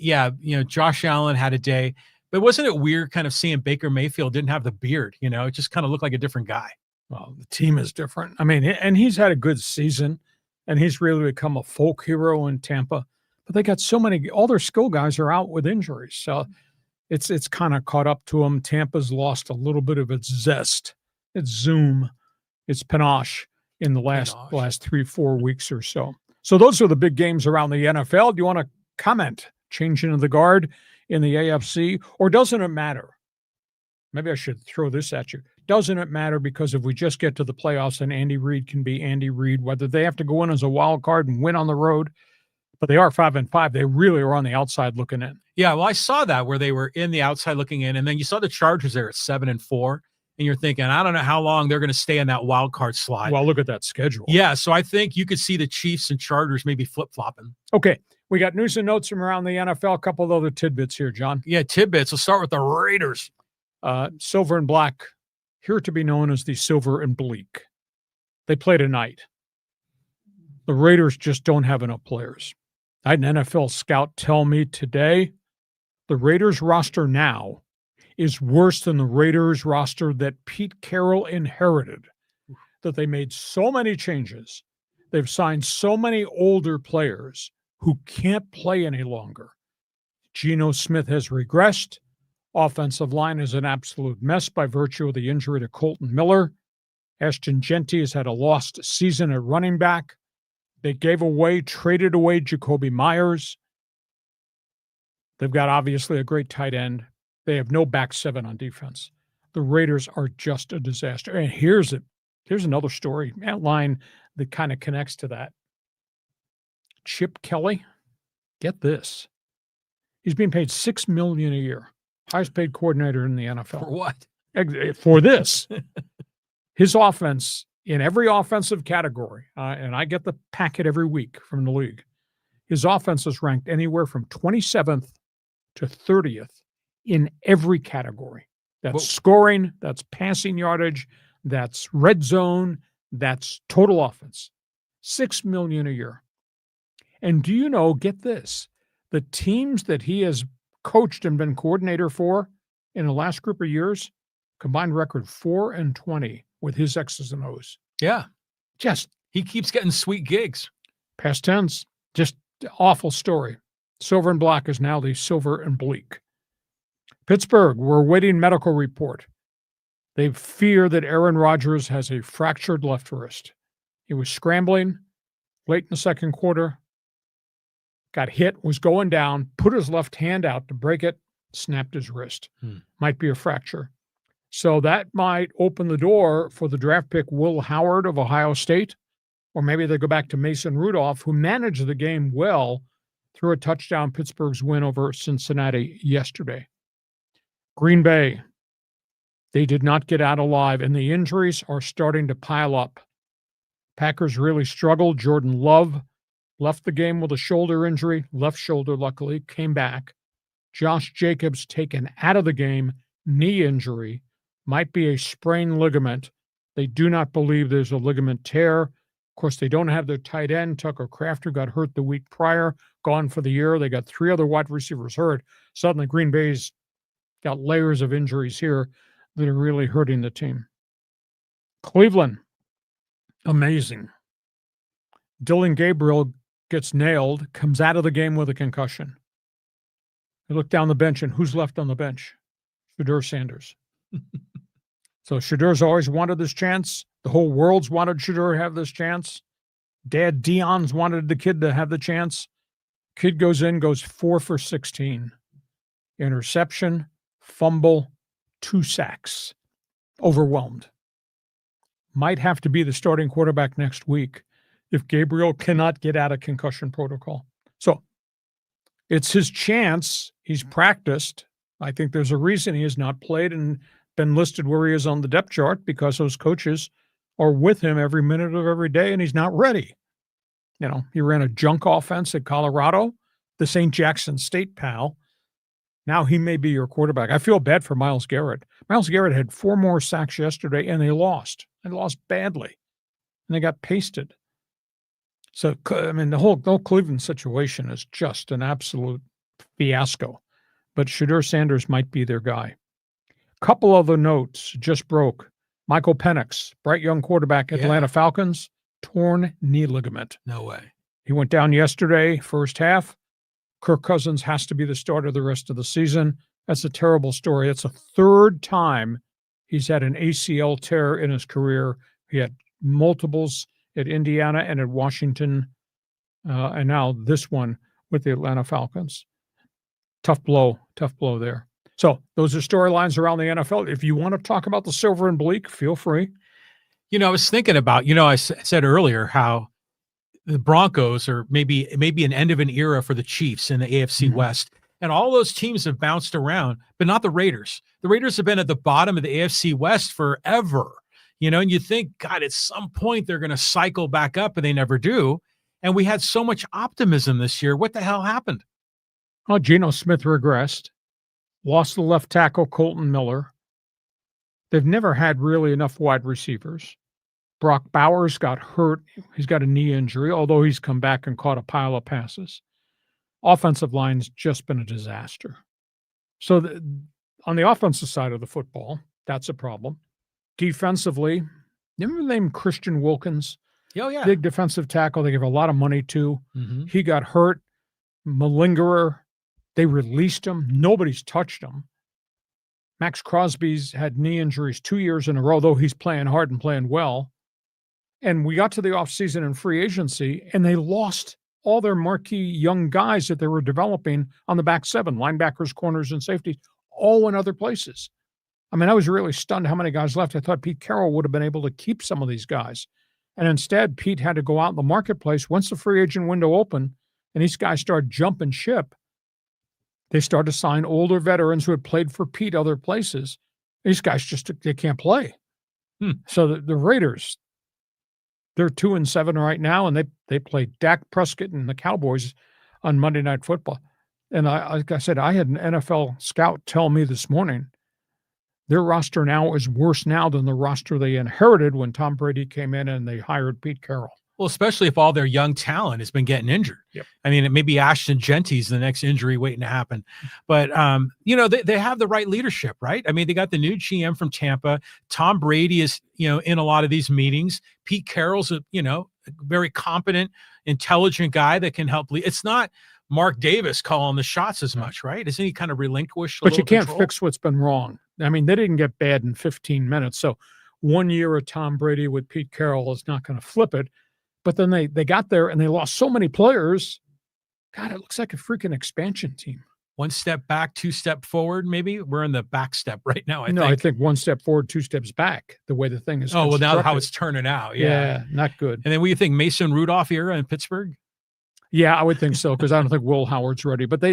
Josh Allen had a day. But wasn't it weird kind of seeing Baker Mayfield didn't have the beard? You know, it just kind of looked like a different guy. Well, the team is different. I mean, and he's had a good season, and he's really become a folk hero in Tampa. But they got so many, all their skill guys are out with injuries. So it's kind of caught up to them. Tampa's lost a little bit of its zest, its zoom, its panache in the last 3-4 weeks or so. So those are the big games around the NFL. Do you want to comment? Changing of the guard in the AFC, or doesn't it matter? Maybe I should throw this at you. Doesn't it matter? Because if we just get to the playoffs and Andy Reid can be Andy Reid, whether they have to go in as a wild card and win on the road, but they are 5-5. They really are on the outside looking in. Yeah, well, I saw that where they were in the outside looking in, and then you saw the Chargers there at 7-4, and you're thinking, I don't know how long they're going to stay in that wild card slot. Well, look at that schedule. Yeah, so I think you could see the Chiefs and Chargers maybe flip-flopping. Okay, we got news and notes from around the NFL. A couple of other tidbits here, John. Yeah, tidbits. We'll start with the Raiders. Silver and black, here to be known as the silver and bleak. They play tonight. The Raiders just don't have enough players. I had an NFL scout tell me today the Raiders roster now is worse than the Raiders roster that Pete Carroll inherited, that they made so many changes. They've signed so many older players who can't play any longer. Geno Smith has regressed. Offensive line is an absolute mess by virtue of the injury to Colton Miller. Ashton Genty has had a lost season at running back. They traded away Jacoby Myers. They've got obviously a great tight end. They have no back seven on defense. The Raiders are just a disaster. And here's another story, line that kind of connects to that. Chip Kelly, get this. He's being paid $6 million a year. Highest paid coordinator in the NFL. For what? For this. His offense, in every offensive category, and I get the packet every week from the league, his offense is ranked anywhere from 27th to 30th in every category. That's scoring, that's passing yardage, that's red zone, that's total offense. $6 million a year. And do you know, get this, the teams that he has coached and been coordinator for in the last group of years, combined record 4-20 with his X's and O's. Yeah. Just he keeps getting sweet gigs. Past tense. Just awful story. Silver and black is now the silver and bleak. Pittsburgh, we're waiting medical report. They fear that Aaron Rodgers has a fractured left wrist. He was scrambling late in the second quarter, got hit, was going down, put his left hand out to break it, snapped his wrist. Might be a fracture. So that might open the door for the draft pick Will Howard of Ohio State, or maybe they go back to Mason Rudolph, who managed the game well through a touchdown Pittsburgh's win over Cincinnati yesterday. Green Bay, they did not get out alive, and the injuries are starting to pile up. Packers really struggled. Jordan Love left the game with a shoulder injury, left shoulder luckily, came back. Josh Jacobs taken out of the game, knee injury, might be a sprained ligament. They do not believe there's a ligament tear. Of course, they don't have their tight end. Tucker Kraft, who got hurt the week prior, gone for the year. They got 3 other wide receivers hurt. Suddenly, Green Bay's got layers of injuries here that are really hurting the team. Cleveland, amazing. Dylan Gabriel gets nailed, comes out of the game with a concussion. You look down the bench, and who's left on the bench? Shedeur Sanders. So Shedeur's always wanted this chance. The whole world's wanted Shedeur to have this chance. Dad Dion's wanted the kid to have the chance. Kid goes in, goes 4 for 16. Interception, fumble, 2 sacks. Overwhelmed. Might have to be the starting quarterback next week if Gabriel cannot get out of concussion protocol. So it's his chance. He's practiced. I think there's a reason he has not played and been listed where he is on the depth chart, because those coaches are with him every minute of every day, and he's not ready. You know, he ran a junk offense at Colorado, the St. Jackson State pal. Now he may be your quarterback. I feel bad for Myles Garrett. Myles Garrett had 4 more sacks yesterday, and they lost. They lost badly, and they got pasted. So, I mean, the whole Cleveland situation is just an absolute fiasco. but Shedeur Sanders might be their guy. Couple other notes just broke. Michael Penix, bright young quarterback, Atlanta Falcons, torn knee ligament. No way. He went down yesterday, first half. Kirk Cousins has to be the starter the rest of the season. That's a terrible story. It's the third time he's had an ACL tear in his career. He had multiples at Indiana and at Washington, and now this one with the Atlanta Falcons. Tough blow there. So those are storylines around the NFL. If you want to talk about the silver and bleak, feel free. I was thinking about, I said earlier how the Broncos are maybe an end of an era for the Chiefs in the AFC West. And all those teams have bounced around, but not the Raiders. The Raiders have been at the bottom of the AFC West forever. And you think, God, at some point they're going to cycle back up, and they never do. And we had so much optimism this year. What the hell happened? Oh, Geno Smith regressed. Lost the left tackle, Colton Miller. They've never had really enough wide receivers. Brock Bowers got hurt. He's got a knee injury, although he's come back and caught a pile of passes. Offensive line's just been a disaster. So on the offensive side of the football, that's a problem. Defensively, remember the name Christian Wilkins? Oh, yeah. Big defensive tackle they give a lot of money to. Mm-hmm. He got hurt. Malingerer. They released him. Nobody's touched him. Max Crosby's had knee injuries 2 years in a row, though he's playing hard and playing well. And we got to the offseason and free agency, and they lost all their marquee young guys that they were developing on the back seven, linebackers, corners, and safeties, all in other places. I mean, I was really stunned how many guys left. I thought Pete Carroll would have been able to keep some of these guys. And instead, Pete had to go out in the marketplace. Once the free agent window opened and these guys started jumping ship, they started to sign older veterans who had played for Pete other places. These guys they can't play. So the Raiders, they're 2-7 right now, and they play Dak Prescott and the Cowboys on Monday Night Football. And like I said, I had an NFL scout tell me this morning their roster now is worse now than the roster they inherited when Tom Brady came in and they hired Pete Carroll. Well, especially if all their young talent has been getting injured. Yep. I mean, it may be Ashton Genty's the next injury waiting to happen. But, they have the right leadership, right? I mean, they got the new GM from Tampa. Tom Brady is, in a lot of these meetings. Pete Carroll's a very competent, intelligent guy that can help lead. It's not Mark Davis calling the shots as much, right? Isn't he kind of relinquished a But you can't control? fix what's been wrong. I mean, they didn't get bad in 15 minutes. So 1 year of Tom Brady with Pete Carroll is not going to flip it. But then they got there and they lost so many players. God, it looks like a freaking expansion team. 1 step back, 2 step forward, maybe? We're in the back step right now, I think 1 step forward, 2 steps back, the way the thing is now constructed. how it's turning out. Yeah, not good. And then what do you think, Mason Rudolph era in Pittsburgh? Yeah, I would think so, because I don't think Will Howard's ready. But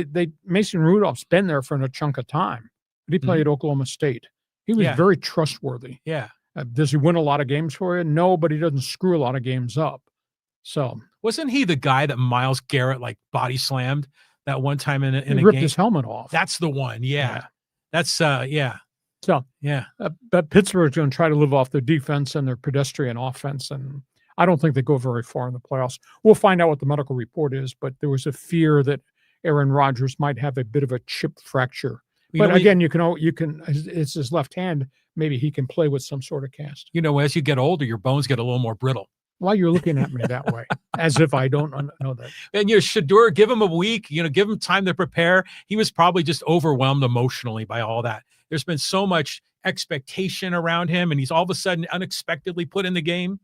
Mason Rudolph's been there for a chunk of time. But he played at Oklahoma State. He was very trustworthy. Yeah. Does he win a lot of games for you? No, but he doesn't screw a lot of games up. So wasn't he the guy that Myles Garrett body slammed that one time in a game? Ripped his helmet off. That's the one. Yeah. That's So but Pittsburgh's going to try to live off their defense and their pedestrian offense, and I don't think they go very far in the playoffs. We'll find out what the medical report is, but there was a fear that Aaron Rodgers might have a bit of a chip fracture. But again, you can. It's his left hand. Maybe he can play with some sort of cast. As you get older, your bones get a little more brittle. Why you're looking at me that way, as if I don't know that. And Shedeur, give him a week. Give him time to prepare. He was probably just overwhelmed emotionally by all that. There's been so much expectation around him, and he's all of a sudden unexpectedly put in the game.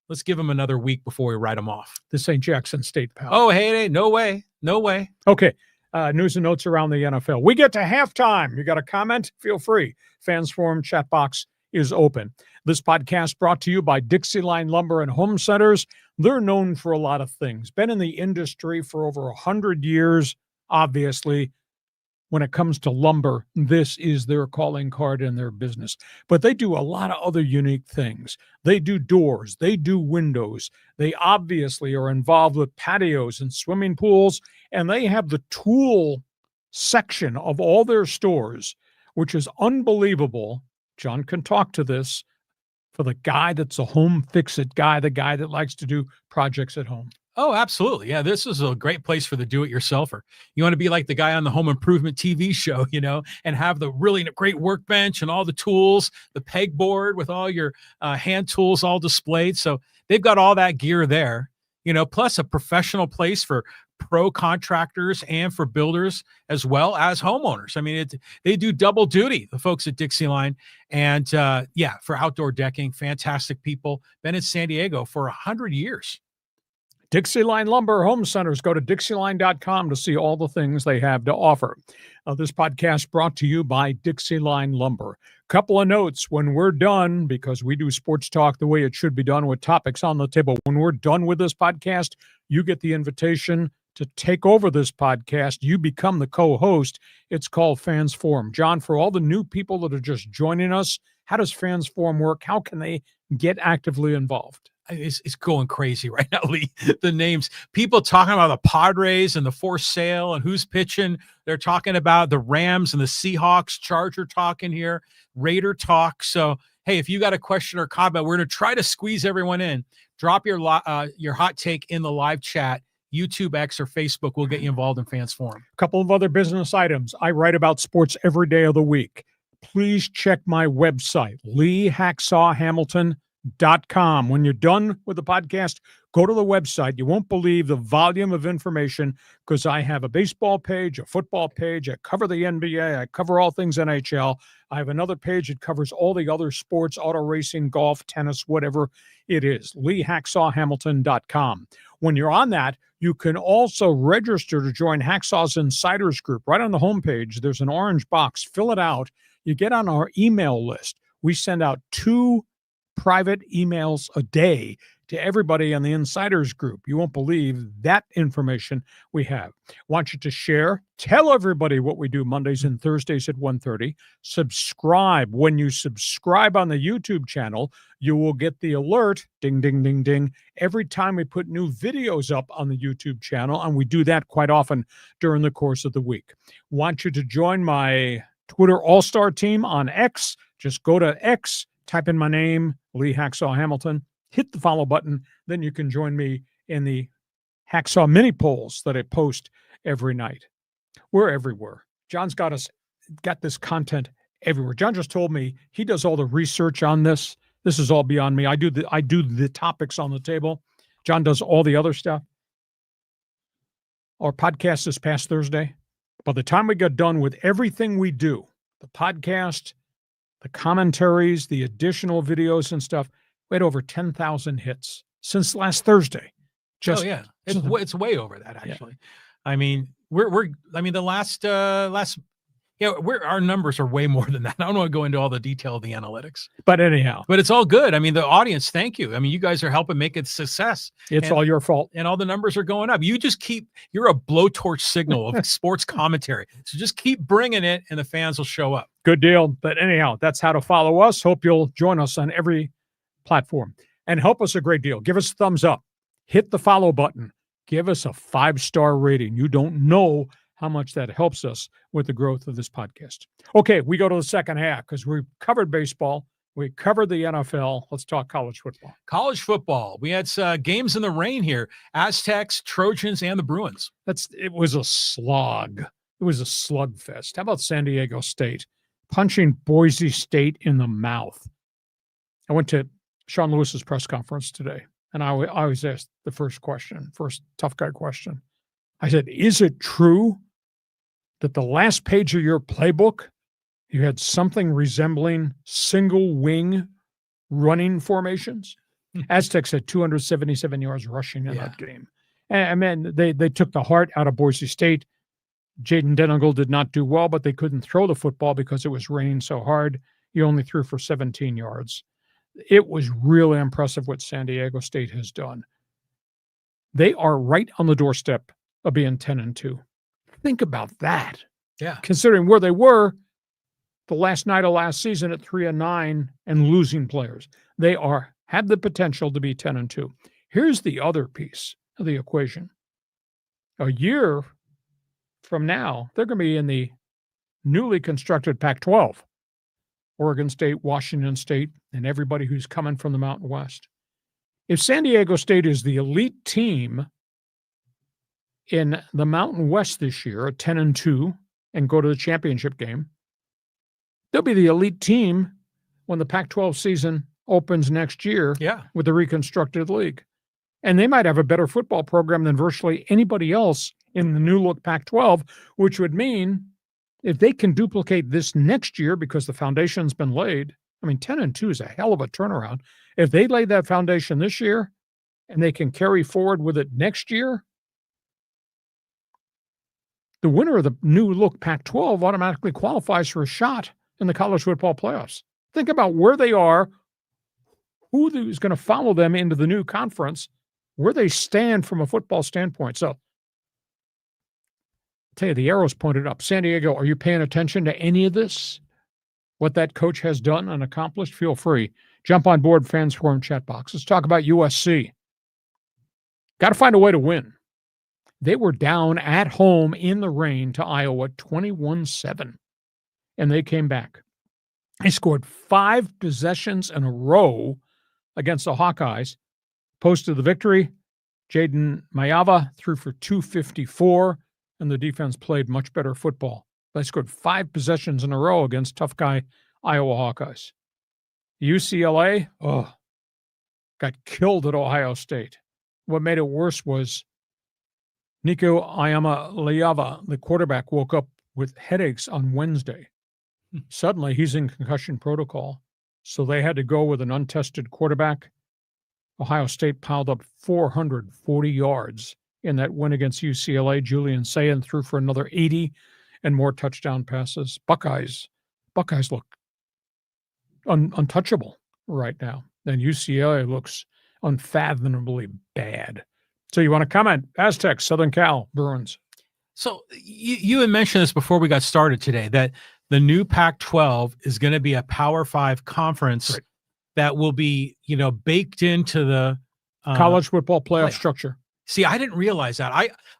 Let's give him another week before we write him off. This ain't Jackson State, pal. Oh, hey, no way. Okay. News and notes around the NFL. We get to halftime. You got a comment? Feel free. Fans Forum chat box is open. This podcast brought to you by DIXIELINE Lumber and Home Centers. They're known for a lot of things. Been in the industry for over 100 years, obviously. When it comes to lumber, this is their calling card in their business. But they do a lot of other unique things. They do doors. They do windows. They obviously are involved with patios and swimming pools. And they have the tool section of all their stores, which is unbelievable. John can talk to this for the guy that's a home fix-it guy, the guy that likes to do projects at home. Oh, absolutely. Yeah, this is a great place for the do-it-yourselfer. You want to be like the guy on the home improvement TV show, and have the really great workbench and all the tools, the pegboard with all your hand tools all displayed. So they've got all that gear there, plus a professional place for pro contractors and for builders as well as homeowners. I mean, they do double duty, the folks at DIXIELINE. And for outdoor decking, fantastic people. Been in San Diego for 100 years. DIXIELINE Lumber Home Centers. Go to DIXIELINE.com to see all the things they have to offer. This podcast brought to you by DIXIELINE Lumber. Couple of notes when we're done, because we do sports talk the way it should be done with topics on the table. When we're done with this podcast, you get the invitation to take over this podcast. You become the co-host. It's called Fans Forum. John, for all the new people that are just joining us, how does Fans Forum work? How can they get actively involved? It's going crazy right now, Lee. The names, people talking about the Padres and the for sale and who's pitching. They're talking about the Rams and the Seahawks, Charger talk in here, Raider talk. So, hey, if you got a question or comment, we're going to try to squeeze everyone in. Drop your hot take in the live chat, YouTube, X, or Facebook. We'll get you involved in Fans Forum. A couple of other business items. I write about sports every day of the week. Please check my website, LeeHacksawHamilton.com. When you're done with the podcast, go to the website. You won't believe the volume of information, because I have a baseball page, a football page. I cover the NBA. I cover all things NHL. I have another page that covers all the other sports, auto racing, golf, tennis, whatever it is. LeeHacksawHamilton.com. When you're on that, you can also register to join Hacksaw's Insiders Group. Right on the homepage, there's an orange box. Fill it out. You get on our email list. We send out 2 private emails a day to everybody in the Insiders Group. You won't believe that information we have. Want you to share. Tell everybody what we do Mondays and Thursdays at 1:30. Subscribe. When you subscribe on the YouTube channel, you will get the alert, ding, ding, ding, ding, every time we put new videos up on the YouTube channel, and we do that quite often during the course of the week. Want you to join my Twitter All-Star team on X. Just go to X, type in my name, Lee Hacksaw Hamilton, hit the follow button. Then you can join me in the Hacksaw mini polls that I post every night. We're everywhere. John's got this content everywhere. John just told me he does all the research on this. This is all beyond me. I do the topics on the table. John does all the other stuff. Our podcast this past Thursday, by the time we got done with everything we do, the podcast, the commentaries, the additional videos and stuff, we had over 10,000 hits since last Thursday. It's way over that, actually. Yeah. I mean, the last our numbers are way more than that. I don't want to go into all the detail of the analytics. But anyhow. But it's all good. I mean, the audience, thank you. I mean, you guys are helping make it a success. It's all your fault. And all the numbers are going up. You're a blowtorch signal of sports commentary. So just keep bringing it and the fans will show up. Good deal. But anyhow, that's how to follow us. Hope you'll join us on every platform and help us a great deal. Give us a thumbs up. Hit the follow button. Give us a 5-star rating. You don't know how much that helps us with the growth of this podcast. Okay, we go to the second half because we covered baseball. We covered the NFL. Let's talk college football. College football. We had games in the rain here. AZTECS, Trojans, and the Bruins. It was a slog. It was a slugfest. How about San Diego State punching Boise State in the mouth? I went to Sean Lewis's press conference today, and I always ask the first tough guy question. I said, is it true that the last page of your playbook, you had something resembling single wing running formations? Aztecs had 277 yards rushing in that game. And man, they took the heart out of Boise State. Jaden Dennigal did not do well, but they couldn't throw the football because it was raining so hard. He only threw for 17 yards. It was really impressive what San Diego State has done. They are right on the doorstep of being 10-2. Think about that. Yeah. Considering where they were the last night of last season at 3-9 and losing players. They have the potential to be 10-2. Here's the other piece of the equation. A year from now, they're going to be in the newly constructed Pac-12. Oregon State, Washington State, and everybody who's coming from the Mountain West. If San Diego State is the elite team in the Mountain West this year at 10-2 and go to the championship game. They'll be the elite team when the Pac-12 season opens next year with the reconstructed league. And they might have a better football program than virtually anybody else in the new look Pac-12, which would mean if they can duplicate this next year because the foundation's been laid, I mean, 10-2 is a hell of a turnaround. If they lay that foundation this year and they can carry forward with it next year, the winner of the new look Pac-12 automatically qualifies for a shot in the college football playoffs. Think about where they are, who is going to follow them into the new conference, where they stand from a football standpoint. So, I'll tell you, the arrow's pointed up. San Diego, are you paying attention to any of this? What that coach has done and accomplished? Feel free. Jump on board Fans Forum chat box. Let's talk about USC. Got to find a way to win. They were down at home in the rain to Iowa 21-7, and they came back. They scored 5 possessions in a row against the Hawkeyes. Posted the victory. Jaden Mayava threw for 254, and the defense played much better football. They scored 5 possessions in a row against tough guy Iowa Hawkeyes. UCLA, got killed at Ohio State. What made it worse was Nico Iamaleava, the quarterback, woke up with headaches on Wednesday. Suddenly, he's in concussion protocol, so they had to go with an untested quarterback. Ohio State piled up 440 yards in that win against UCLA. Julian Sayin threw for another 80 and more touchdown passes. Buckeyes look untouchable right now. And UCLA looks unfathomably bad. So you want to comment? Aztecs, Southern Cal, Bruins. So you had mentioned this before we got started today, that the new Pac-12 is going to be a Power 5 conference that will be, baked into the college football playoff structure. See, I didn't realize that.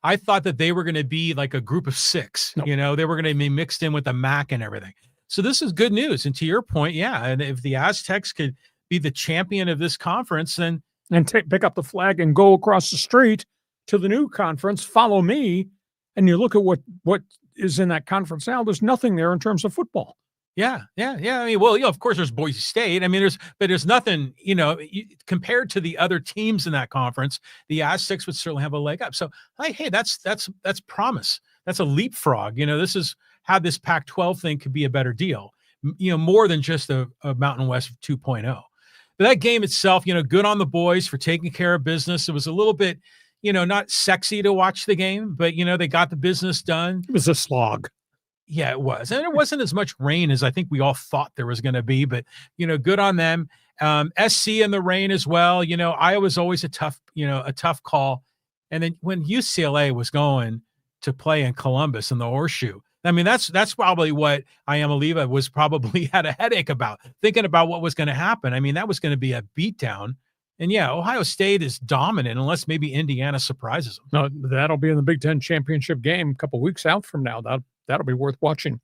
I thought that they were going to be like a group of 6. Nope. They were going to be mixed in with the MAC and everything. So this is good news. And to your point, and if the Aztecs could be the champion of this conference, then pick up the flag and go across the street to the new conference, follow me, and you look at what is in that conference now, there's nothing there in terms of football. Yeah. I mean, well, of course there's Boise State. I mean, there's nothing, compared to the other teams in that conference, the Aztecs would certainly have a leg up. So, hey, that's promise. That's a leapfrog. This is how this Pac-12 thing could be a better deal, more than just a Mountain West 2.0. But that game itself, good on the boys for taking care of business. It was a little bit, not sexy to watch the game, but, they got the business done. It was a slog. Yeah, it was. And it wasn't as much rain as I think we all thought there was going to be, but, good on them. SC in the rain as well. Iowa's always a tough call. And then when UCLA was going to play in Columbus in the Horseshoe, I mean, that's probably what Iamaleava was probably had a headache about, thinking about what was going to happen. I mean, that was going to be a beatdown. And Ohio State is dominant unless maybe Indiana surprises them. No, that'll be in the Big Ten championship game a couple weeks out from now. That'll be worth watching.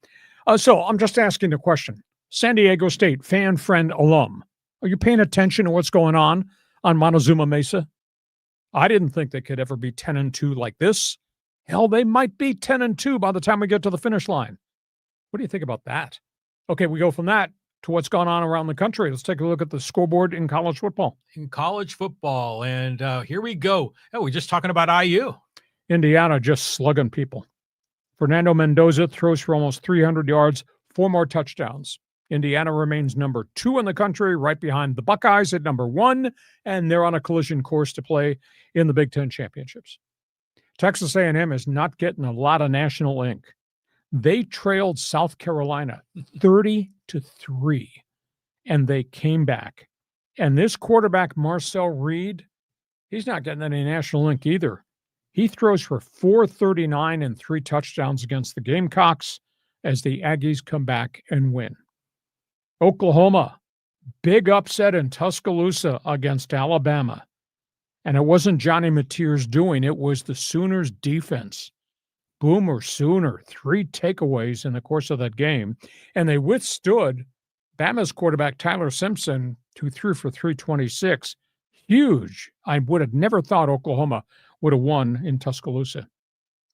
So I'm just asking the question. San Diego State fan, friend, alum. Are you paying attention to what's going on Montezuma Mesa? I didn't think they could ever be 10-2 like this. Hell, they might be 10-2 by the time we get to the finish line. What do you think about that? Okay, we go from that to what's gone on around the country. Let's take a look at the scoreboard in college football. And here we go. Oh, we're just talking about IU. Indiana just slugging people. Fernando Mendoza throws for almost 300 yards, 4 more touchdowns. Indiana remains number 2 in the country, right behind the Buckeyes at number 1, and they're on a collision course to play in the Big Ten championships. Texas A&M is not getting a lot of national ink. They trailed South Carolina 30-3, and they came back. And this quarterback, Marcel Reed, he's not getting any national ink either. He throws for 439 and 3 touchdowns against the Gamecocks as the Aggies come back and win. Oklahoma, big upset in Tuscaloosa against Alabama. And it wasn't Johnny Mateer's doing. It was the Sooners' defense. Boomer Sooner, 3 takeaways in the course of that game. And they withstood Bama's quarterback, Tyler Simpson, who threw for 326. Huge. I would have never thought Oklahoma would have won in Tuscaloosa.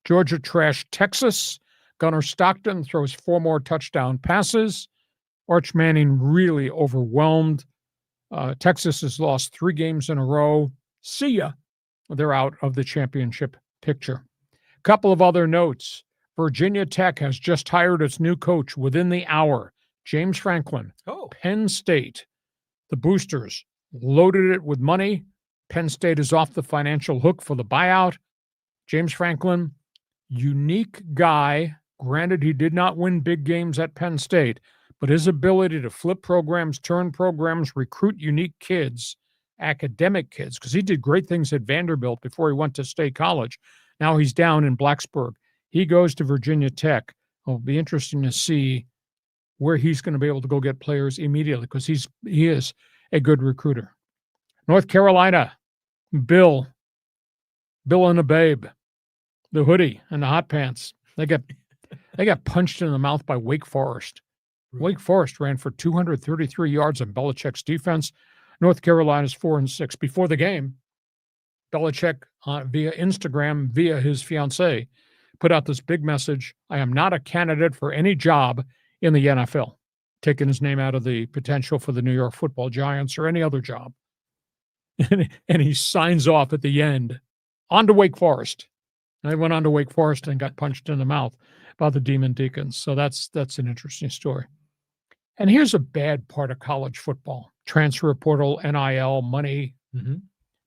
Georgia trashed Texas. Gunnar Stockton throws 4 more touchdown passes. Arch Manning really overwhelmed. Texas has lost 3 games in a row. See ya. They're out of the championship picture. Couple of other notes. Virginia Tech has just hired its new coach within the hour, James Franklin. Penn State. The boosters loaded it with money. Penn State is off the financial hook for the buyout. James Franklin, unique guy. Granted, he did not win big games at Penn State, but his ability to flip programs, turn programs, recruit unique kids, academic kids, because he did great things at Vanderbilt before he went to State College. Now he's down in Blacksburg. He goes to Virginia Tech. It'll be interesting to see where he's going to be able to go get players immediately, because he is a good recruiter. North Carolina, Bill and the Babe, the hoodie and the hot pants. They got punched in the mouth by Wake Forest. Wake Forest ran for 233 yards on Belichick's defense. North Carolina's 4-6. Before the game, Belichick, via Instagram, via his fiancée, put out this big message: I am not a candidate for any job in the NFL, taking his name out of the potential for the New York Football Giants or any other job. And he signs off at the end, on to Wake Forest. And they went on to Wake Forest and got punched in the mouth by the Demon Deacons. So that's an interesting story. And here's a bad part of college football: transfer portal, NIL, money.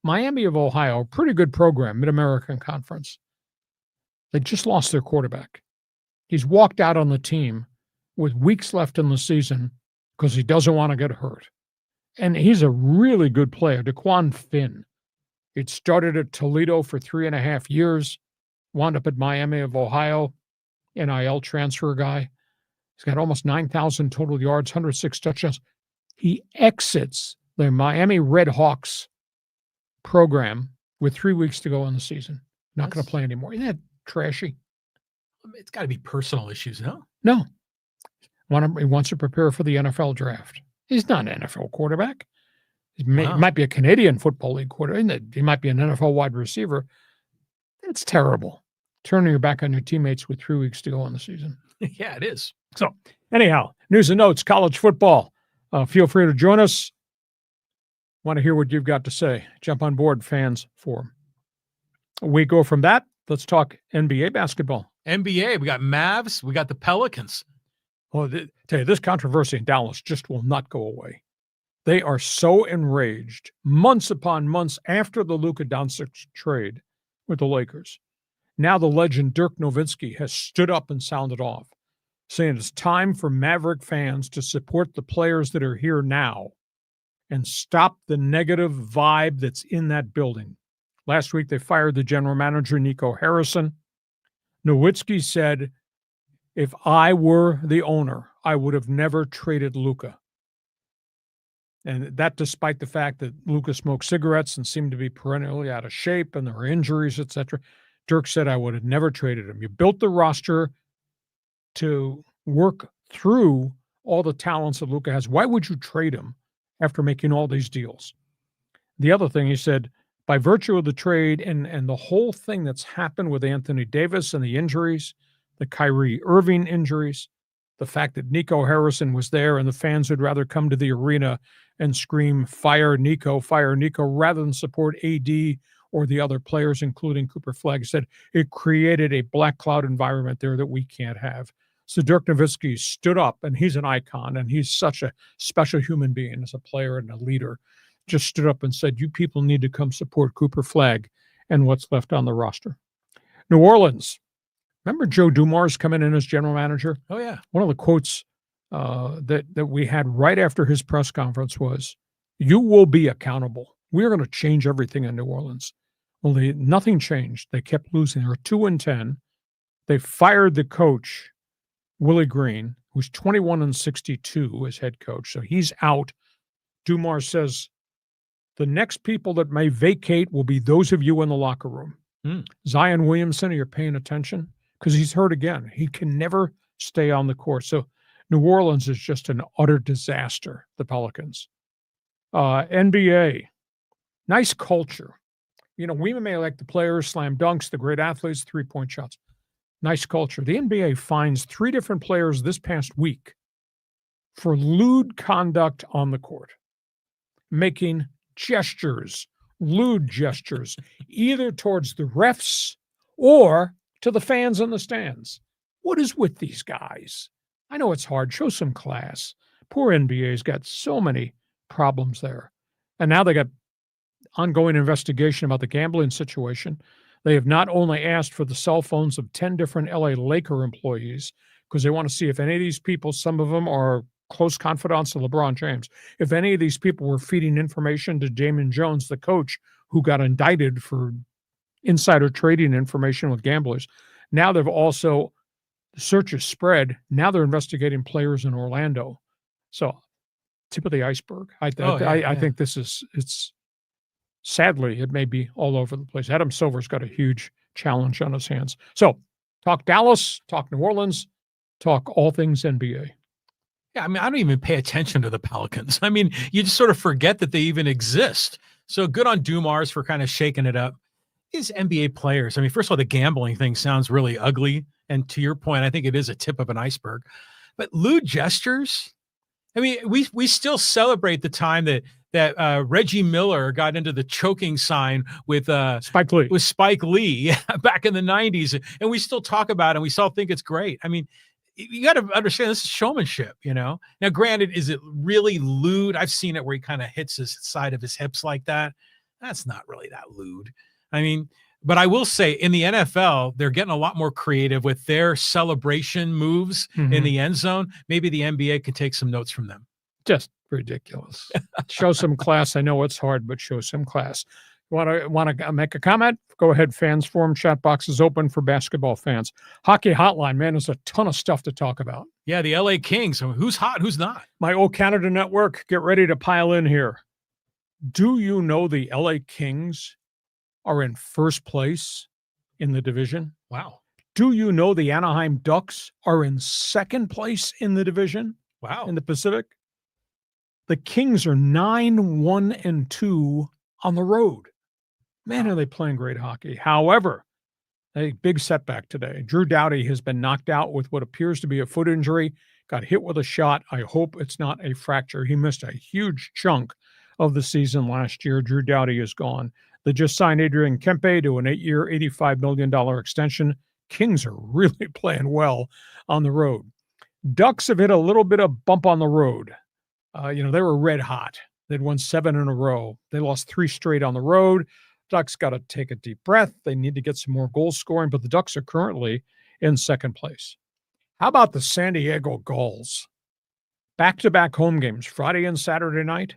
Miami of Ohio, pretty good program, Mid-American Conference. They just lost their quarterback. He's walked out on the team with weeks left in the season because he doesn't want to get hurt. And he's a really good player, DeQuan Finn. He'd started at Toledo for 3.5 years, wound up at Miami of Ohio, NIL transfer guy. He's got almost 9,000 total yards, 106 touchdowns. He exits the Miami Red Hawks program with 3 weeks to go in the season. Not going to play anymore. Isn't that trashy? It's got to be personal issues, no? No. He wants to prepare for the NFL draft. He's not an NFL quarterback. He might be a Canadian Football League quarterback. He might be an NFL wide receiver. It's terrible. Turning your back on your teammates with 3 weeks to go in the season. Yeah, it is. So anyhow, news and notes, college football. Feel free to join us. Want to hear what you've got to say. Jump on board, Fans Forum. We go from that. Let's talk NBA basketball. NBA, we got Mavs, we got the Pelicans. Well, tell you, this controversy in Dallas just will not go away. They are so enraged months upon months after the Luka Doncic trade with the Lakers. Now the legend Dirk Nowitzki has stood up and sounded off, saying it's time for Maverick fans to support the players that are here now and stop the negative vibe that's in that building. Last week, they fired the general manager, Nico Harrison. Nowitzki said, if I were the owner, I would have never traded Luka. And that despite the fact that Luka smoked cigarettes and seemed to be perennially out of shape and there were injuries, etc. Dirk said, I would have never traded him. You built the roster to work through all the talents that Luka has. Why would you trade him after making all these deals? The other thing he said, by virtue of the trade and the whole thing that's happened with Anthony Davis and the injuries, the Kyrie Irving injuries, the fact that Nico Harrison was there and the fans would rather come to the arena and scream, fire Nico, rather than support AD or the other players, including Cooper Flagg, said it created a black cloud environment there that we can't have. So Dirk Nowitzki stood up, and he's an icon, and he's such a special human being as a player and a leader, just stood up and said, you people need to come support Cooper Flagg and what's left on the roster. New Orleans. Remember Joe Dumars coming in as general manager? Oh, yeah. One of the quotes that we had right after his press conference was, you will be accountable. We're going to change everything in New Orleans. Well, nothing changed. They kept losing. They were 2-10. They fired the coach, Willie Green, who's 21-62 as head coach. So he's out. Dumars says, the next people that may vacate will be those of you in the locker room. Zion Williamson, are you paying attention? Because he's hurt again. He can never stay on the court. So New Orleans is just an utter disaster, the Pelicans. NBA, nice culture. You know, we may like the players, slam dunks, the great athletes, three-point shots. Nice culture. The NBA fines 3 different players this past week for lewd conduct on the court, making gestures, lewd gestures, either towards the refs or to the fans in the stands. What is with these guys? I know it's hard. Show some class. Poor NBA's got so many problems there. And now they got ongoing investigation about the gambling situation. They have not only asked for the cell phones of 10 different LA Laker employees because they want to see if any of these people, some of them are close confidants of LeBron James, if any of these people were feeding information to Damon Jones, the coach, who got indicted for insider trading information with gamblers. Now they've also, the search is spread. Now they're investigating players in Orlando. So, tip of the iceberg. I think this is, it's sadly, it may be all over the place. Adam Silver's got a huge challenge on his hands. So, talk Dallas, talk New Orleans, talk all things NBA. Yeah, I mean, I don't even pay attention to the Pelicans. I mean, you just sort of forget that they even exist. So good on Dumars for kind of shaking it up. These NBA players, I mean, first of all, the gambling thing sounds really ugly. And to your point, I think it is a tip of an iceberg. But lewd gestures, I mean, we still celebrate the time that Reggie Miller got into the choking sign with Spike Lee. With Spike Lee back in the 90s. And we still talk about it and we still think it's great. I mean, you got to understand this is showmanship, you know? Now, granted, is it really lewd? I've seen it where he kind of hits his side of his hips like that. That's not really that lewd. I mean, but I will say in the NFL, they're getting a lot more creative with their celebration moves in the end zone. Maybe the NBA can take some notes from them. Just ridiculous. Show some class. I know it's hard, but show some class. Want to make a comment? Go ahead. Fans forum chat box is open for basketball fans. Hockey hotline, man, there's a ton of stuff to talk about. Yeah, the LA Kings. Who's hot? Who's not? My old Canada network, get ready to pile in here. Do you know the LA Kings are in first place in the division? Wow. Do you know the Anaheim Ducks are in second place in the division? Wow. In the Pacific? The Kings are 9-1-2 on the road. Man, are they playing great hockey. However, a big setback today. Drew Doughty has been knocked out with what appears to be a foot injury, got hit with a shot. I hope it's not a fracture. He missed a huge chunk of the season last year. Drew Doughty is gone. They just signed Adrian Kempe to an 8-year, $85 million extension. Kings are really playing well on the road. Ducks have hit a little bit of bump on the road. They were red hot. They'd won 7 in a row. They lost 3 straight on the road. Ducks got to take a deep breath. They need to get some more goal scoring, but the Ducks are currently in second place. How about the San Diego Gulls? Back-to-back home games, Friday and Saturday night.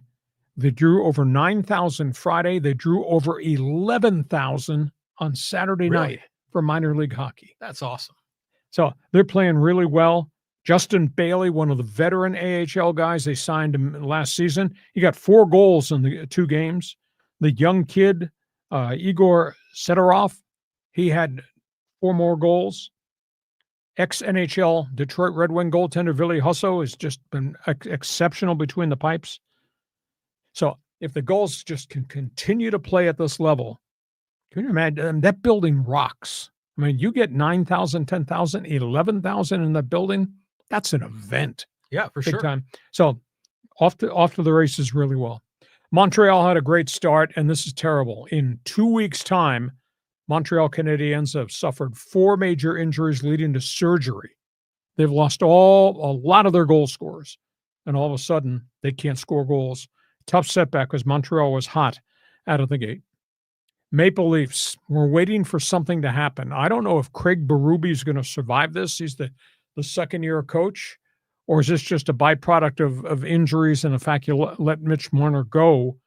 They drew over 9,000 Friday. They drew over 11,000 on Saturday night for minor league hockey. That's awesome. So they're playing really well. Justin Bailey, one of the veteran AHL guys, they signed him last season. He got 4 goals in the 2 games. The young kid, Igor Sedorov, he had 4 more goals. Ex-NHL Detroit Red Wing goaltender Ville Husso has just been exceptional between the pipes. So if the Gulls just can continue to play at this level, can you imagine? That building rocks. I mean, you get 9,000, 10,000, 11,000 in that building. That's an event. Yeah, for Big sure. time. So off to the races really well. Montreal had a great start, and this is terrible. In 2 weeks' time, Montreal Canadiens have suffered 4 major injuries leading to surgery. They've lost a lot of their goal scorers, and all of a sudden, they can't score goals. Tough setback because Montreal was hot out of the gate. Maple Leafs, we're waiting for something to happen. I don't know if Craig Berube is going to survive this. He's the second-year coach, or is this just a byproduct of injuries and the fact you let Mitch Marner go?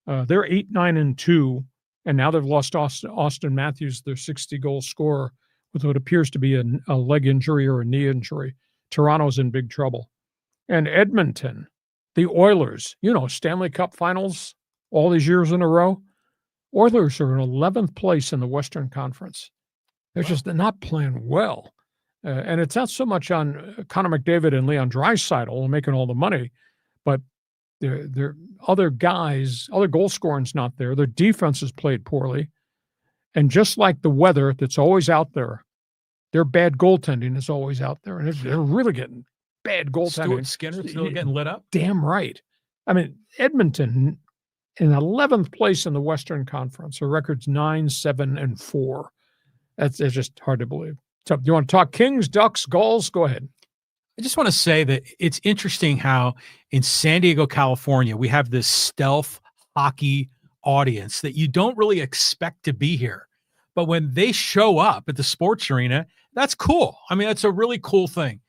They're 8-9-2, and now they've lost Austin Matthews, their 60-goal scorer, with what appears to be a leg injury or a knee injury. Toronto's in big trouble. And Edmonton, the Oilers, Stanley Cup finals all these years in a row. Oilers are in 11th place in the Western Conference. They're not playing well. And it's not so much on Connor McDavid and Leon Draisaitl making all the money, but their other guys, other goal scoring's not there. Their defense has played poorly. And just like the weather that's always out there, Their bad goaltending is always out there, and they're really getting bad goaltending. Stuart Skinner still getting lit up? Damn right. I mean, Edmonton in 11th place in the Western Conference. Their record's 9-7-4. It's just hard to believe. So, do you want to talk Kings, Ducks, Gulls? Go ahead. I just want to say that it's interesting how in San Diego, California, we have this stealth hockey audience that you don't really expect to be here. But when they show up at the sports arena, that's cool. I mean, that's a really cool thing.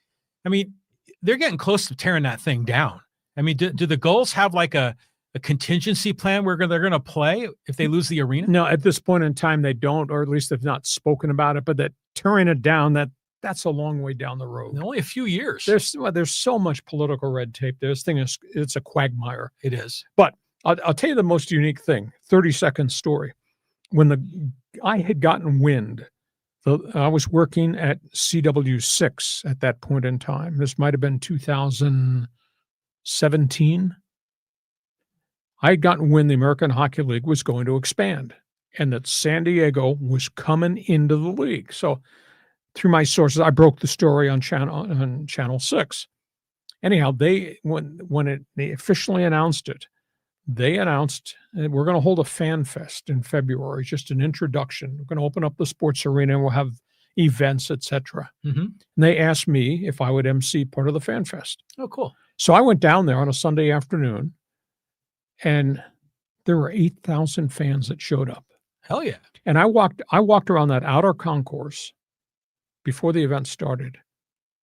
I mean, they're getting close to tearing that thing down. I mean, do the Gulls have like a contingency plan where they're going to play if they lose the arena? No, at this point in time, they don't, or at least they've not spoken about it. But that tearing it down, that's a long way down the road. In only a few years. There's so much political red tape. It's a quagmire. It is. But I'll tell you the most unique thing. 30-second story. When I had gotten wind, I was working at CW6 at that point in time. This might have been 2017. I had gotten wind the American Hockey League was going to expand and that San Diego was coming into the league. So through my sources, I broke the story on Channel 6. Anyhow, when they officially announced it, they announced we're going to hold a fan fest in February, just an introduction. We're going to open up the sports arena and we'll have events, etc. Mm-hmm. And they asked me if I would MC part of the fan fest. Oh, cool. So I went down there on a Sunday afternoon, and there were 8,000 fans that showed up. Hell yeah. And I walked around that outer concourse before the event started.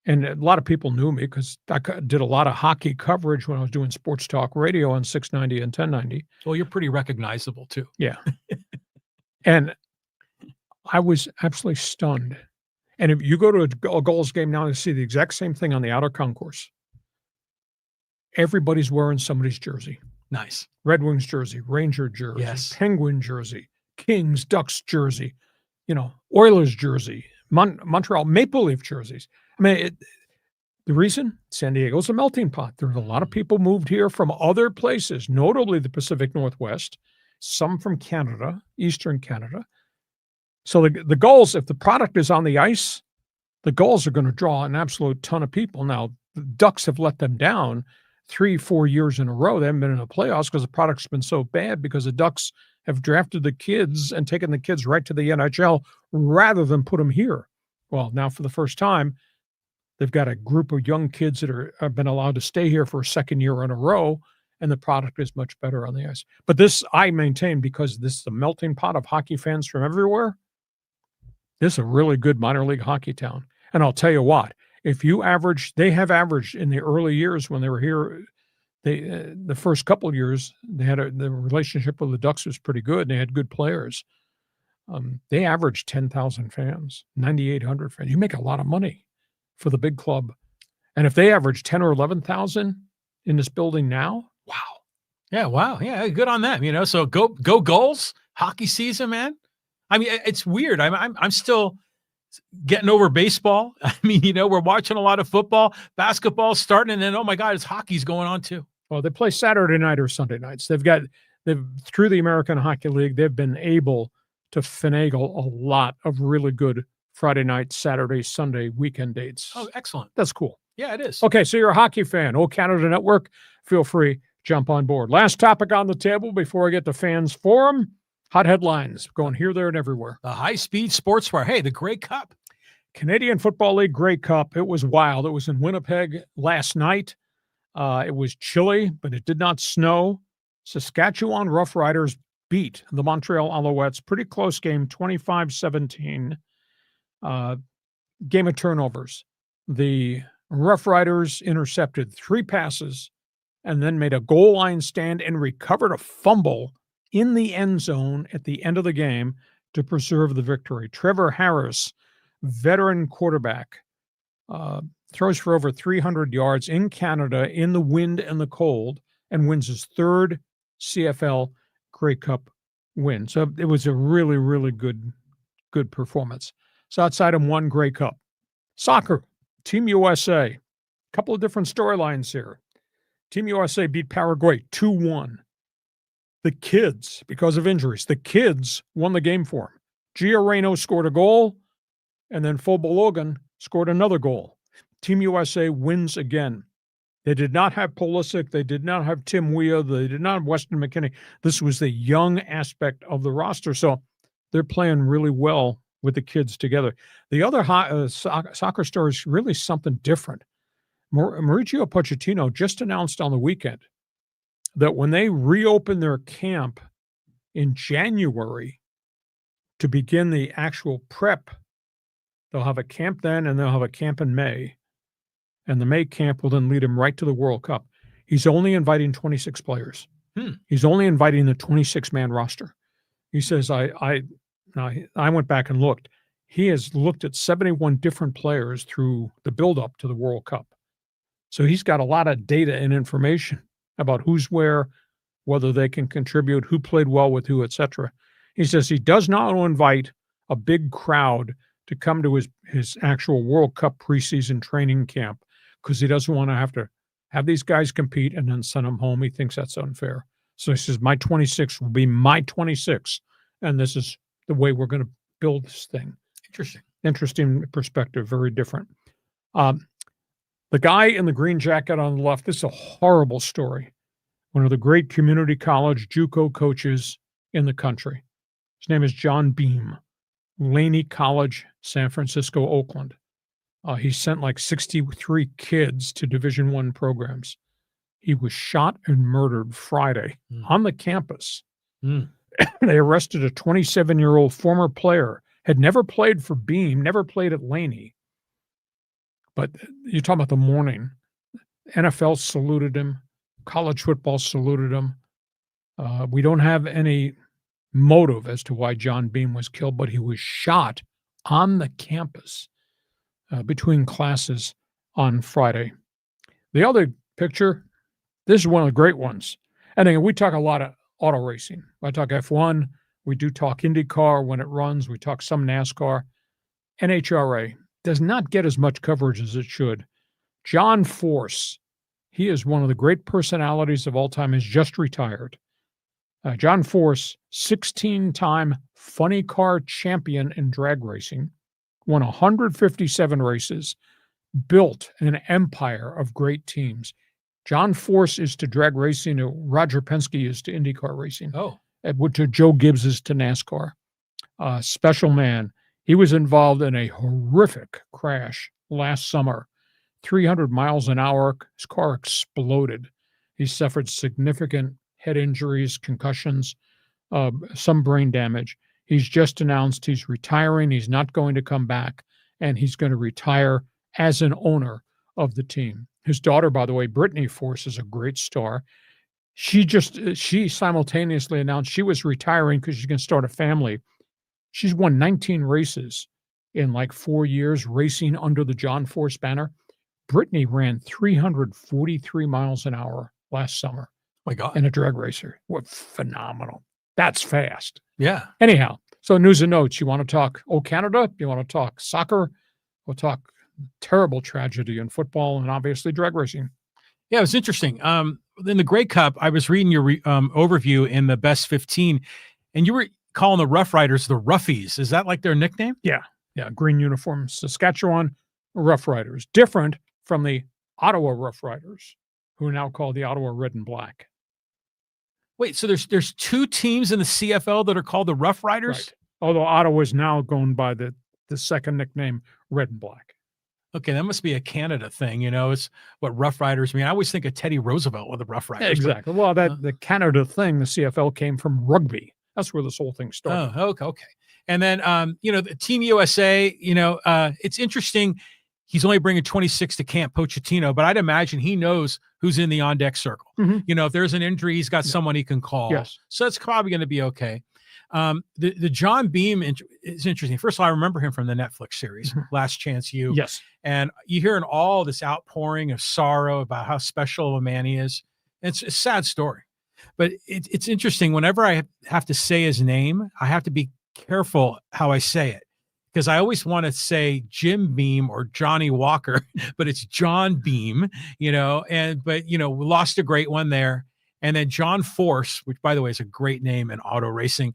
And a lot of people knew me because I did a lot of hockey coverage when I was doing sports talk radio on 690 and 1090. Well, you're pretty recognizable too. Yeah. And I was absolutely stunned. And if you go to a Gulls game now, you see the exact same thing on the outer concourse. Everybody's wearing somebody's jersey. Nice. Red Wings jersey, Ranger jersey, yes. Penguin jersey, Kings, Ducks jersey, Oilers jersey, Montreal Maple Leaf jerseys. I mean, the reason San Diego's a melting pot. There's a lot of people moved here from other places, notably the Pacific Northwest, some from Canada, Eastern Canada. So the Gulls, if the product is on the ice, the Gulls are going to draw an absolute ton of people. Now, the Ducks have let them down 3-4 years in a row. They haven't been in the playoffs because the product's been so bad because the Ducks have drafted the kids and taken the kids right to the NHL rather than put them here. Well, now for the first time, they've got a group of young kids that have been allowed to stay here for a second year in a row, and the product is much better on the ice. But this, I maintain, because this is a melting pot of hockey fans from everywhere, this is a really good minor league hockey town. And I'll tell you what, if you average, they have averaged in the early years when they were here, the first couple of years, the relationship with the Ducks was pretty good, and they had good players. They averaged 10,000 fans, 9,800 fans. You make a lot of money for the big club. And if they average 10 or 11,000 in this building now, wow. Yeah, wow. Yeah, good on them. So go Gulls, hockey season, man. I mean, it's weird. I'm still getting over baseball. I mean, we're watching a lot of football, basketball starting, and then, oh my God, it's hockey's going on too. Well, they play Saturday night or Sunday nights. They've through the American Hockey League, they've been able to finagle a lot of really good Friday night, Saturday, Sunday weekend dates. Oh, excellent. That's cool. Yeah, it is. Okay, so you're a hockey fan. Old Canada Network, feel free, jump on board. Last topic on the table before I get to Fans Forum, hot headlines going here, there, and everywhere. The high-speed sports bar. Hey, the Grey Cup. Canadian Football League Grey Cup. It was wild. It was in Winnipeg last night. It was chilly, but it did not snow. Saskatchewan Roughriders beat the Montreal Alouettes. Pretty close game, 25-17. Game of turnovers. The Rough Riders intercepted 3 passes and then made a goal line stand and recovered a fumble in the end zone at the end of the game to preserve the victory. Trevor Harris, veteran quarterback, throws for over 300 yards in Canada in the wind and the cold and wins his 3rd CFL Grey Cup win. So it was a really, really good performance. So outside of one Grey Cup. Soccer, Team USA. A couple of different storylines here. Team USA beat Paraguay 2-1. The kids, because of injuries, the kids won the game for them. Gio Reyno scored a goal. And then Phobal Logan scored another goal. Team USA wins again. They did not have Pulisic. They did not have Tim Weah. They did not have Weston McKennie. This was the young aspect of the roster. So they're playing really well with the kids together. The other soccer story is really something different. Mauricio Pochettino just announced on the weekend that when they reopen their camp in January to begin the actual prep, they'll have a camp then and they'll have a camp in May. And the May camp will then lead him right to the World Cup. He's only inviting 26 players. He's only inviting the 26-man roster. He says, I went back and looked. He has looked at 71 different players through the buildup to the World Cup. So he's got a lot of data and information about who's where, whether they can contribute, who played well with who, etc. He says he does not invite a big crowd to come to his actual World Cup preseason training camp because he doesn't want to have these guys compete and then send them home. He thinks that's unfair. So he says, my 26 will be my 26, and this is the way we're going to build this thing. Interesting perspective, very different. The guy in the green jacket on the left, this is a horrible story. One of the great community college JUCO coaches in the country. His name is John Beam, Laney College, San Francisco, Oakland. He sent like 63 kids to Division I programs. He was shot and murdered Friday on the campus. They arrested a 27-year-old former player, had never played for Beam, never played at Laney. But you're talking about the morning. NFL saluted him. College football saluted him. We don't have any motive as to why John Beam was killed, but he was shot on the campus between classes on Friday. The other picture, this is one of the great ones. And again, we talk a lot of auto racing. I talk F1. We do talk IndyCar when it runs. We talk some NASCAR. NHRA does not get as much coverage as it should. John Force, he is one of the great personalities of all time, is just retired. John Force, 16-time funny car champion in drag racing, won 157 races, built an empire of great teams. John Force is to drag racing, Roger Penske is to IndyCar racing. To Joe Gibbs is to NASCAR. Special man. He was involved in a horrific crash last summer. 300 miles an hour, his car exploded. He suffered significant head injuries, concussions, some brain damage. He's just announced he's retiring. He's not going to come back, and he's going to retire as an owner of the team. His daughter, by the way, Brittany Force, is a great star. She simultaneously announced she was retiring because she's going to start a family. She's won 19 races in like 4 years, racing under the John Force banner. Brittany ran 343 miles an hour last summer. My God. In a drag racer. What phenomenal. That's fast. Yeah. Anyhow, so news and notes. You want to talk Canada? You want to talk soccer? We'll talk terrible tragedy in football and obviously drag racing. Yeah, it was interesting. In the Grey Cup, I was reading your overview in the best 15, and you were calling the Rough Riders the Roughies. Is that like their nickname? Yeah. Green uniform, Saskatchewan Rough Riders. Different from the Ottawa Rough Riders, who are now called the Ottawa Red and Black. Wait, so there's two teams in the CFL that are called the Rough Riders? Right. Although Ottawa is now going by the second nickname, Red and Black. Okay, that must be a Canada thing, it's what Rough Riders mean. I always think of Teddy Roosevelt with the Rough Riders. Yeah, exactly. Well, the Canada thing, the CFL came from rugby. That's where this whole thing started. Oh, okay. And then, the Team USA, it's interesting. He's only bringing 26 to camp, Pochettino, but I'd imagine he knows who's in the on-deck circle. Mm-hmm. If there's an injury, he's got someone he can call. Yes. So it's probably going to be okay. The John Beam is interesting. First of all, I remember him from the Netflix series, Last Chance U. Yes. And you hear all this outpouring of sorrow about how special of a man he is. It's a sad story. But it's interesting. Whenever I have to say his name, I have to be careful how I say it, because I always want to say Jim Beam or Johnny Walker, but it's John Beam, we lost a great one there. And then John Force, which by the way is a great name in auto racing,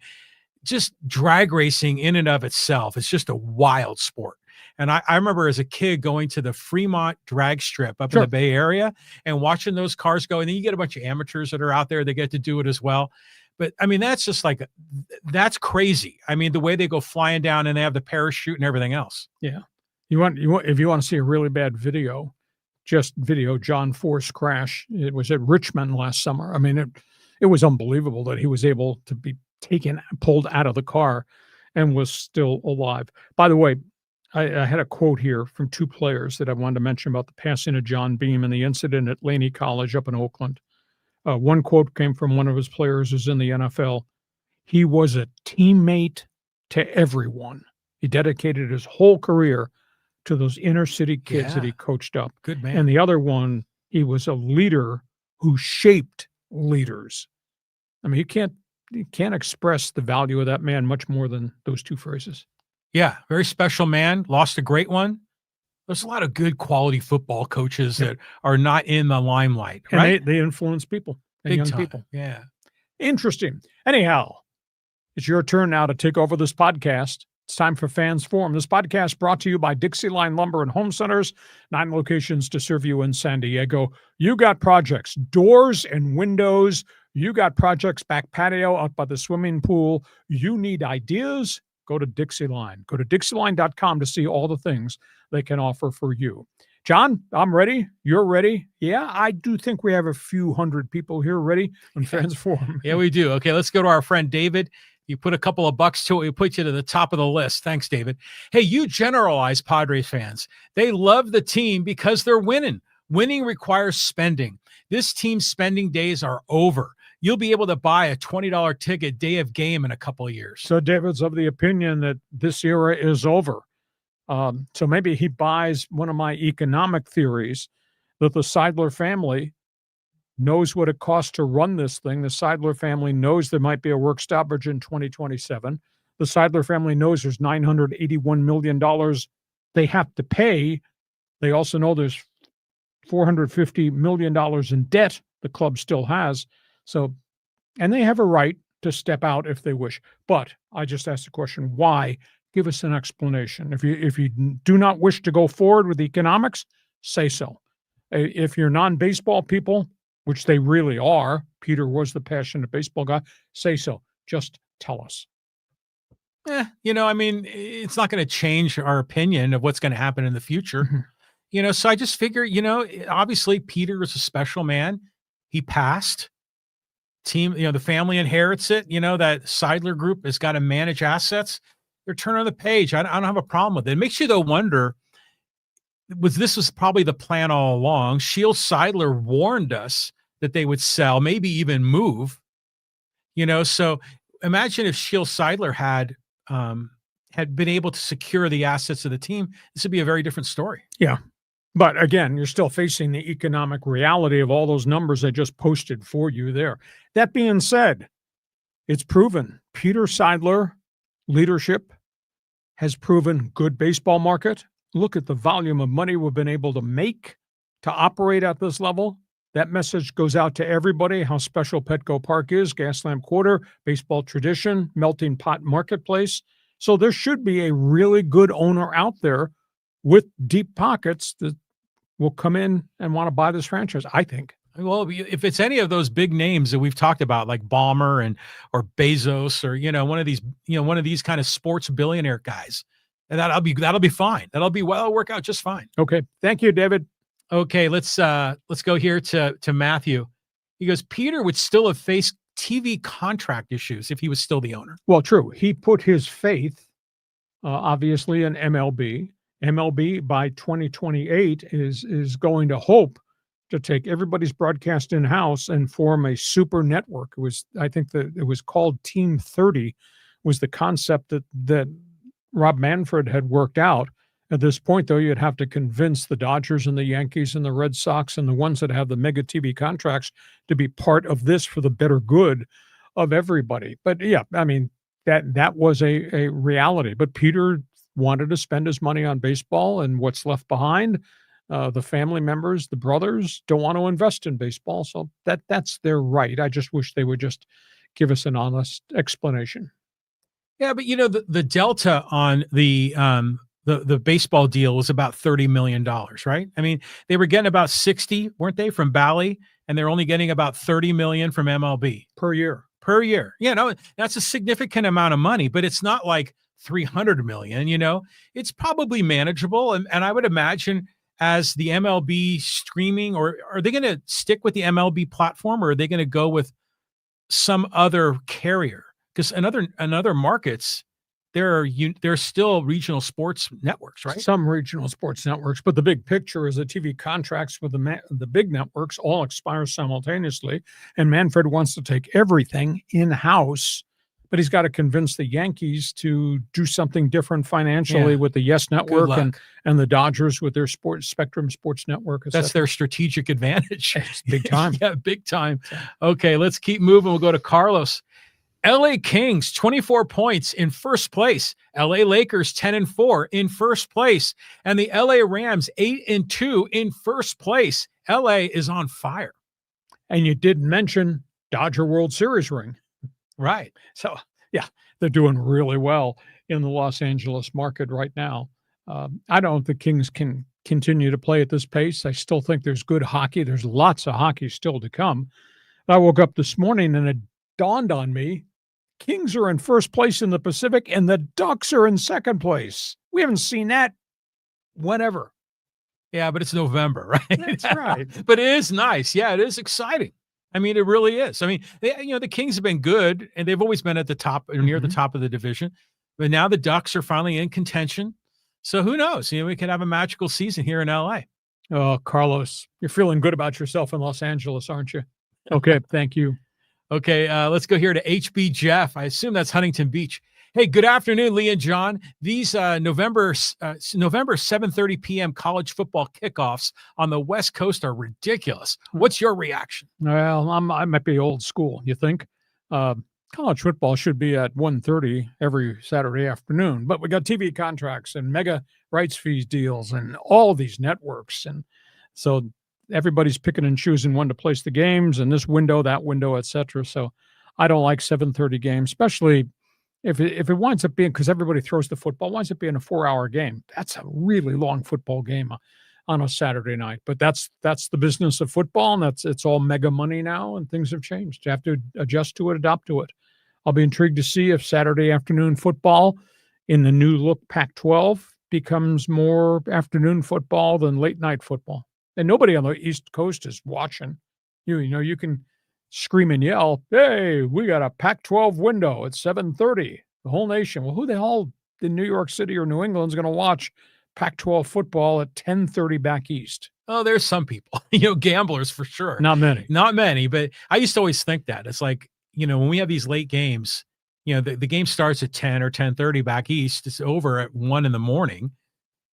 just drag racing in and of itself. It's just a wild sport. And I remember as a kid going to the Fremont drag strip up in the Bay Area and watching those cars go. And then you get a bunch of amateurs that are out there. They get to do it as well. But I mean, that's just like, that's crazy. I mean, the way they go flying down and they have the parachute and everything else. Yeah. If you want to see a really bad video, just video John Force crash. It was at Richmond last summer. I mean, it was unbelievable that he was able to be pulled out of the car and was still alive. By the way, I had a quote here from two players that I wanted to mention about the passing of John Beam and the incident at Laney College up in Oakland. One quote came from one of his players who's in the NFL. He was a teammate to everyone. He dedicated his whole career to those inner city kids that he coached up. Good man. And the other one, he was a leader who shaped leaders. I mean, you can't express the value of that man much more than those two phrases. Yeah, very special man. Lost a great one. There's a lot of good quality football coaches that are not in the limelight, right? And they influence people and Big young time. people. Yeah. Interesting. Anyhow, it's your turn now to take over this podcast. It's time for Fans Forum. This podcast brought to you by DIXIELINE Lumber and Home Centers, 9 locations to serve you in San Diego. You got projects, doors and windows. You got projects, back patio out by the swimming pool. You need ideas? Go to DIXIELINE. Go to DIXIELINE.com to see all the things they can offer for you. John, I'm ready. You're ready. Yeah, I do think we have a few hundred people here ready on Fans Forum. Yeah, we do. Okay, let's go to our friend David. You put a couple of bucks to it. We put you to the top of the list. Thanks, David. Hey, you generalize Padres fans. They love the team because they're winning. Winning requires spending. This team's spending days are over. You'll be able to buy a $20 ticket day of game in a couple of years. So David's of the opinion that this era is over. So maybe he buys one of my economic theories that the Seidler family knows what it costs to run this thing. The Seidler family knows there might be a work stoppage in 2027. The Seidler family knows there's $981 million they have to pay. They also know there's $450 million in debt the club still has. So, and they have a right to step out if they wish. But I just asked the question, why? Give us an explanation. If you do not wish to go forward with economics, say so. If you're non-baseball people, which they really are, Peter was the passionate baseball guy, say so. Just tell us. I mean, it's not going to change our opinion of what's going to happen in the future. So I just figure, obviously Peter is a special man. He passed. Team, the family inherits it. That Seidler group has got to manage assets. They're turning the page. I don't have a problem with it. It makes you, though, wonder, this was probably the plan all along. Shield Seidler warned us that they would sell, maybe even move. So imagine if Shield Seidler had been able to secure the assets of the team. This would be a very different story. Yeah. But again, you're still facing the economic reality of all those numbers I just posted for you there. That being said, it's proven Peter Seidler leadership has proven good baseball market. Look at the volume of money we've been able to make to operate at this level. That message goes out to everybody, how special Petco Park is, Gaslamp Quarter, baseball tradition, melting pot marketplace. So there should be a really good owner out there with deep pockets that will come in and want to buy this franchise, I think. Well, if it's any of those big names that we've talked about, like Ballmer or Bezos or one of these kind of sports billionaire guys, and that'll be fine. That'll work out just fine. Okay, thank you, David. Okay, let's go here to Matthew. He goes, Peter would still have faced TV contract issues if he was still the owner. Well, true. He put his faith, obviously, in MLB. MLB by 2028 is going to hope to take everybody's broadcast in-house and form a super network. I think that it was called Team 30 was the concept that Rob Manfred had worked out. At this point, though, you'd have to convince the Dodgers and the Yankees and the Red Sox and the ones that have the mega TV contracts to be part of this for the better good of everybody. But yeah, I mean, that was a reality. But Peter wanted to spend his money on baseball, and what's left behind, the family members, the brothers, don't want to invest in baseball. So that's their right. I just wish they would just give us an honest explanation. Yeah, but the delta on the the baseball deal was about $30 million, right? I mean, they were getting about 60, weren't they, from Bally, and they're only getting about 30 million from MLB per year. Per year. Yeah, no, that's a significant amount of money, but it's not like 300 million, you know. It's probably manageable, and I would imagine as the MLB streaming, or are they going to stick with the MLB platform, or are they going to go with some other carrier? Because in other markets, there are still regional sports networks, right? Some regional sports networks, but the big picture is the TV contracts with the big networks all expire simultaneously, and Manfred wants to take everything in-house, but he's got to convince the Yankees to do something different financially with the Yes Network and the Dodgers with their Spectrum Sports Network. That's their strategic advantage. It's big time. Yeah, big time. Okay, let's keep moving. We'll go to Carlos. LA Kings, 24 points in first place. LA Lakers, 10-4 in first place. And the LA Rams, 8-2 in first place. LA is on fire. And you did mention Dodger World Series ring. Right. So, yeah, they're doing really well in the Los Angeles market right now. I don't think the Kings can continue to play at this pace. I still think there's good hockey. There's lots of hockey still to come. I woke up this morning and it dawned on me, Kings are in first place in the Pacific, and the Ducks are in second place. We haven't seen that whenever. Yeah, but it's November, right? That's right. But it is nice. Yeah, it is exciting. I mean, it really is. I mean, the Kings have been good, and they've always been at the top or near the top of the division. But now the Ducks are finally in contention. So who knows? We could have a magical season here in LA. Oh, Carlos, you're feeling good about yourself in Los Angeles, aren't you? Okay, thank you. Okay, let's go here to HB Jeff. I assume that's Huntington Beach. Hey, good afternoon, Lee and John. These November 7:30 p.m. college football kickoffs on the West Coast are ridiculous. What's your reaction? Well, I might be old school, you think? College football should be at 1:30 every Saturday afternoon, but we got TV contracts and mega rights fees deals and all these networks, and so everybody's picking and choosing when to place the games and this window, that window, etc. So I don't like 7:30 games, especially if it winds up being, because everybody throws the football, winds up being a 4-hour game. That's a really long football game on a Saturday night. But that's the business of football, and it's all mega money now, and things have changed. You have to adjust to it, adapt to it. I'll be intrigued to see if Saturday afternoon football in the new look Pac-12 becomes more afternoon football than late night football. And nobody on the East Coast is watching. You can scream and yell, hey, we got a Pac-12 window at 7:30. The whole nation. Well, who the hell in New York City or New England is going to watch Pac-12 football at 10:30 back east? Oh, there's some people, gamblers for sure. Not many, but I used to always think that. It's like, when we have these late games, the game starts at 10 or 10:30 back east. It's over at 1 a.m.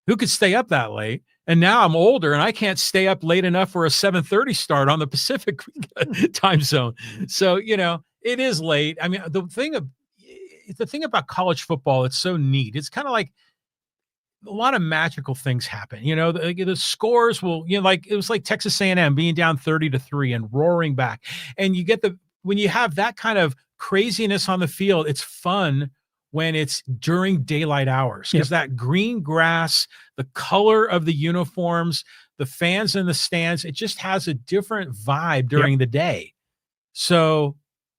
Who could stay up that late? And now I'm older and I can't stay up late enough for a 7:30 start on the Pacific time zone. So, it is late. I mean, the thing about college football, it's so neat. It's kind of like a lot of magical things happen. The scores will, like it was like Texas A&M being down 30-3 and roaring back. And you get when you have that kind of craziness on the field, it's fun when it's during daylight hours, because that green grass, the color of the uniforms, the fans in the stands, it just has a different vibe during the day. So,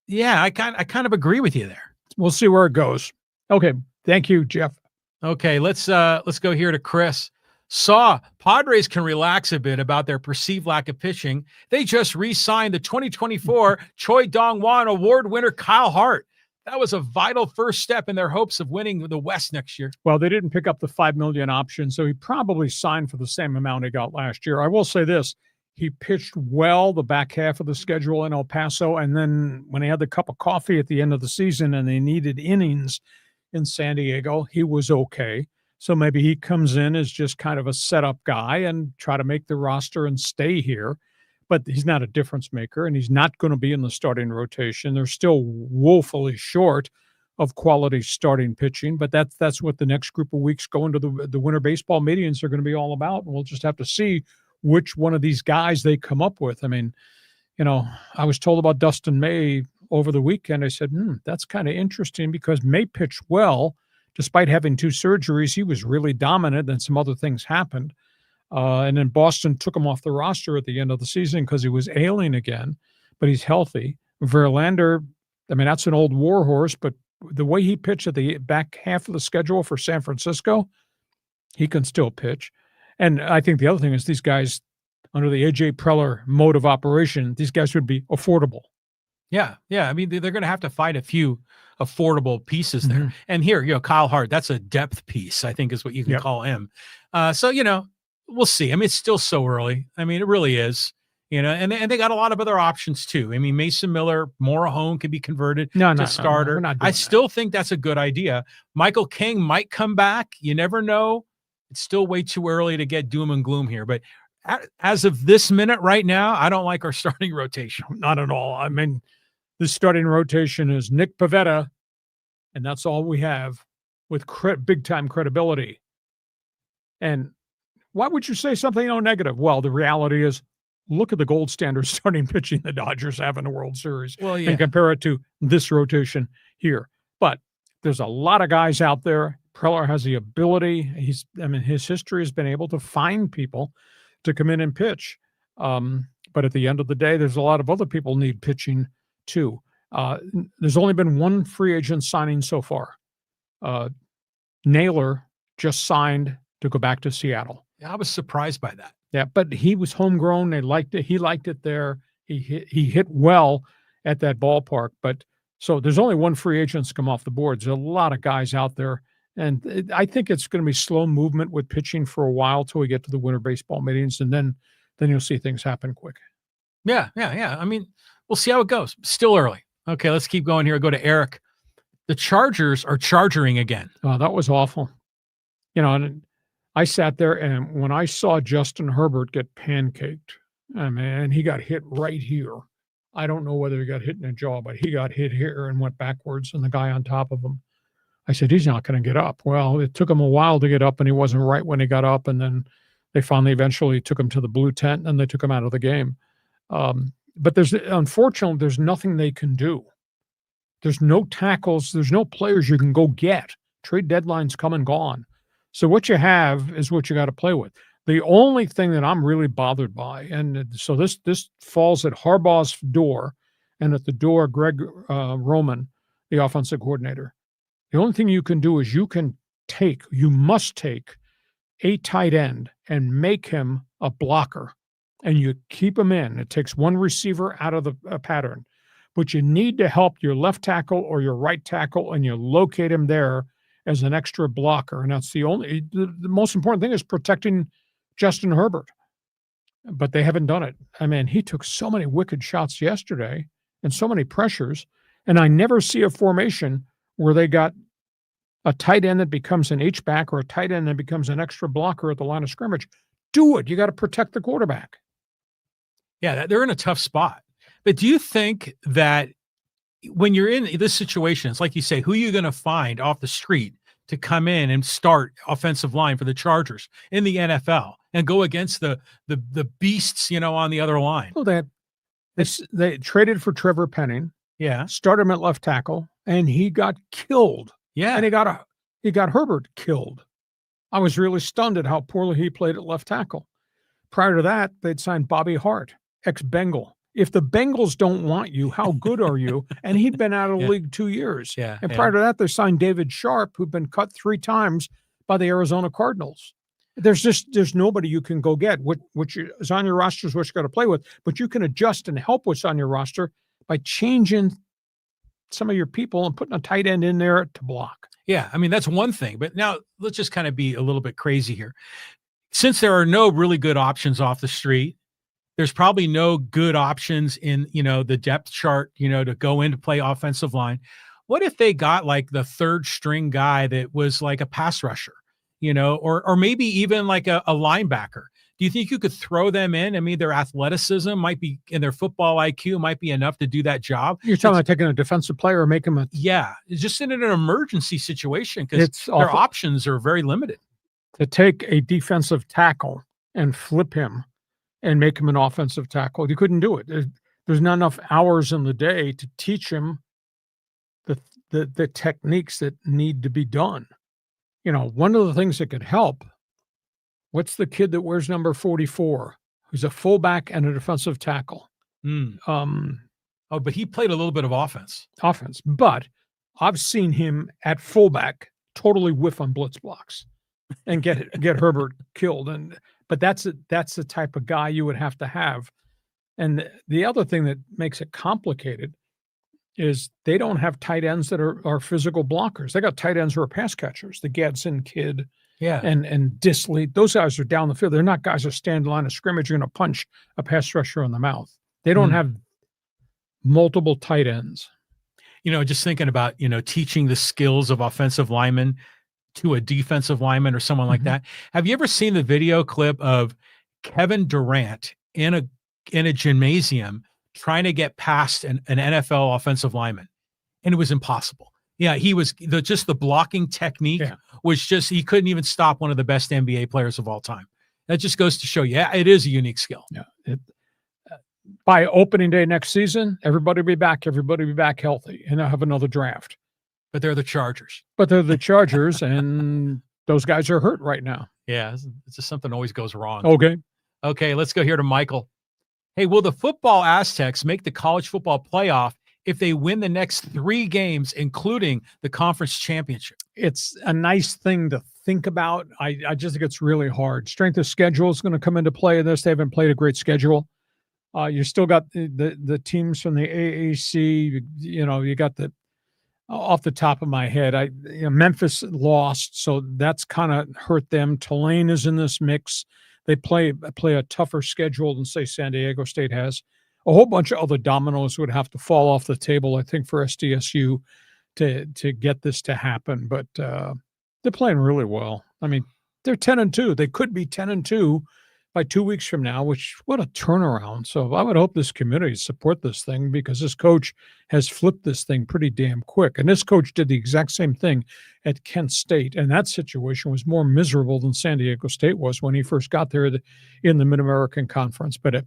yeah, I kind of agree with you there. We'll see where it goes. Okay, thank you, Jeff. Okay, let's go here to Chris. Padres can relax a bit about their perceived lack of pitching. They just re-signed the 2024 Choi Dong-Hwan Award winner Kyle Hart. That was a vital first step in their hopes of winning the West next year. Well, they didn't pick up the $5 million option, so he probably signed for the same amount he got last year. I will say this. He pitched well the back half of the schedule in El Paso, and then when he had the cup of coffee at the end of the season and they needed innings in San Diego, he was okay. So maybe he comes in as just kind of a setup guy and try to make the roster and stay here. But he's not a difference maker, and he's not going to be in the starting rotation. They're still woefully short of quality starting pitching, but that's what the next group of weeks going to the winter baseball meetings are going to be all about. And we'll just have to see which one of these guys they come up with. I mean, I was told about Dustin May over the weekend. I said, that's kind of interesting because May pitched well despite having 2 surgeries, he was really dominant. Then some other things happened. And then Boston took him off the roster at the end of the season because he was ailing again, but he's healthy. Verlander, I mean, that's an old war horse, but the way he pitched at the back half of the schedule for San Francisco, he can still pitch. And I think the other thing is these guys, under the A.J. Preller mode of operation, these guys would be affordable. Yeah. I mean, they're going to have to find a few affordable pieces there. And here, Kyle Hart, that's a depth piece, I think is what you can call him. So, we'll see. I mean, it's still so early. I mean, it really is. And they got a lot of other options too. I mean, Mason Miller, Morahone could be converted to starter. No, I still think that's a good idea. Michael King might come back. You never know. It's still way too early to get doom and gloom here. But as of this minute right now, I don't like our starting rotation. Not at all. I mean, this starting rotation is Nick Pivetta, and that's all we have with big-time credibility. And why would you say something negative? Well, the reality is, look at the gold standard starting pitching the Dodgers have in the World Series and compare it to this rotation here. But there's a lot of guys out there. Preller has the ability. His history has been able to find people to come in and pitch. But at the end of the day, there's a lot of other people need pitching too. There's only been one free agent signing so far. Naylor just signed to go back to Seattle. I was surprised by that. Yeah, but he was homegrown. They liked it. He liked it there. He hit well at that ballpark. But so there's only one free agent that's come off the board. There's a lot of guys out there. And I think it's going to be slow movement with pitching for a while till we get to the winter baseball meetings. And then you'll see things happen quick. Yeah. I mean, we'll see how it goes. Still early. Okay, let's keep going here. Go to Eric. The Chargers are chargering again. Oh, that was awful. And I sat there, and when I saw Justin Herbert get pancaked, and he got hit right here. I don't know whether he got hit in the jaw, but he got hit here and went backwards, and the guy on top of him. I said, he's not going to get up. Well, it took him a while to get up, and he wasn't right when he got up, and then they finally eventually took him to the blue tent, and they took him out of the game. But unfortunately, there's nothing they can do. There's no tackles. There's no players you can go get. Trade deadline's come and gone. So what you have is what you got to play with. The only thing that I'm really bothered by, and so this falls at Harbaugh's door, and at the door, Greg Roman, the offensive coordinator. The only thing you can do is you must take a tight end and make him a blocker, and you keep him in. It takes one receiver out of the pattern, but you need to help your left tackle or your right tackle, and you locate him there as an extra blocker. And that's the most important thing is protecting Justin Herbert. But they haven't done it. I mean, he took so many wicked shots yesterday and so many pressures, and I never see a formation where they got a tight end that becomes an H-back or a tight end that becomes an extra blocker at the line of scrimmage. Do it. You got to protect the quarterback. Yeah, they're in a tough spot. But do you think that when you're in this situation, it's like you say, who are you going to find off the street to come in and start offensive line for the Chargers in the NFL and go against the beasts, on the other line? Well, they traded for Trevor Penning. Yeah. Started him at left tackle, and he got killed. Yeah. And he got Herbert killed. I was really stunned at how poorly he played at left tackle. Prior to that, they'd signed Bobby Hart, ex-Bengal. If the Bengals don't want you, how good are you? And he'd been out of the league 2 years. Yeah. And prior to that, they signed David Sharp, who'd been cut 3 times by the Arizona Cardinals. There's nobody you can go get. Which is on your roster is what you got to play with, but you can adjust and help what's on your roster by changing some of your people and putting a tight end in there to block. Yeah, I mean, that's one thing. But now let's just kind of be a little bit crazy here. Since there are no really good options off the street, there's probably no good options in, the depth chart, to go in to play offensive line. What if they got like the third string guy that was like a pass rusher, or maybe even like a linebacker? Do you think you could throw them in? I mean, their athleticism might be, and their football IQ might be enough to do that job. You're talking about taking a defensive player or make him it's just in an emergency situation because their options are very limited. To take a defensive tackle and flip him and make him an offensive tackle, you couldn't do it. There's not enough hours in the day to teach him the techniques that need to be done. one of the things that could help, what's the kid that wears number 44, who's a fullback and a defensive tackle? But he played a little bit of offense. But I've seen him at fullback totally whiff on blitz blocks and get Herbert killed. But that's the type of guy you would have to have. And the other thing that makes it complicated is they don't have tight ends that are physical blockers. They got tight ends who are pass catchers. The Gadsden kid, and Disley. Those guys are down the field. They're not guys that stand in the line of scrimmage. You're going to punch a pass rusher in the mouth. They don't have multiple tight ends. Just thinking about, teaching the skills of offensive linemen to a defensive lineman or someone like that. Have you ever seen the video clip of Kevin Durant in a gymnasium trying to get past an NFL offensive lineman? And it was impossible. Yeah, he was just the blocking technique was just, he couldn't even stop one of the best NBA players of all time. That just goes to show you, it is a unique skill. Yeah. By opening day next season, everybody will be back. Everybody will be back healthy, and they'll have another draft. But they're the Chargers. And those guys are hurt right now. Yeah, it's just something always goes wrong. Okay, let's go here to Michael. Hey, will the football Aztecs make the college football playoff if they win the next 3 games, including the conference championship? It's a nice thing to think about. I just think it's really hard. Strength of schedule is going to come into play in this. They haven't played a great schedule. You still got the teams from the AAC. You got the off the top of my head. Memphis lost, so that's kind of hurt them. Tulane is in this mix. They play a tougher schedule than, say, San Diego State has. A whole bunch of other dominoes would have to fall off the table, I think, for SDSU to get this to happen. But they're playing really well. I mean, they're 10-2. They could be 10-2 by 2 weeks from now, what a turnaround. So I would hope this community support this thing, because this coach has flipped this thing pretty damn quick. And this coach did the exact same thing at Kent State. And that situation was more miserable than San Diego State was when he first got there in the Mid-American Conference. But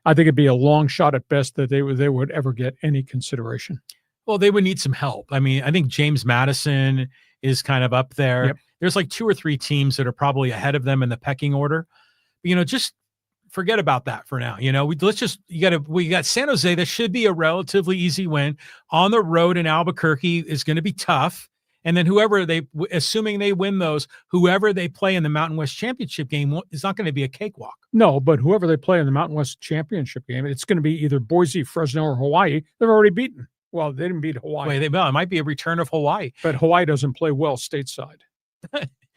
I think it'd be a long shot at best that they would ever get any consideration. Well, they would need some help. I mean, I think James Madison is kind of up there. Yep. There's like 2 or 3 teams that are probably ahead of them in the pecking order. Just forget about that for now. We got San Jose. That should be a relatively easy win. On the road in Albuquerque is going to be tough. And then assuming they win those, whoever they play in the Mountain West Championship game is not going to be a cakewalk. No, but whoever they play in the Mountain West Championship game, it's going to be either Boise, Fresno, or Hawaii. They've already beaten. Well, they didn't beat Hawaii. It might be a return of Hawaii. But Hawaii doesn't play well stateside.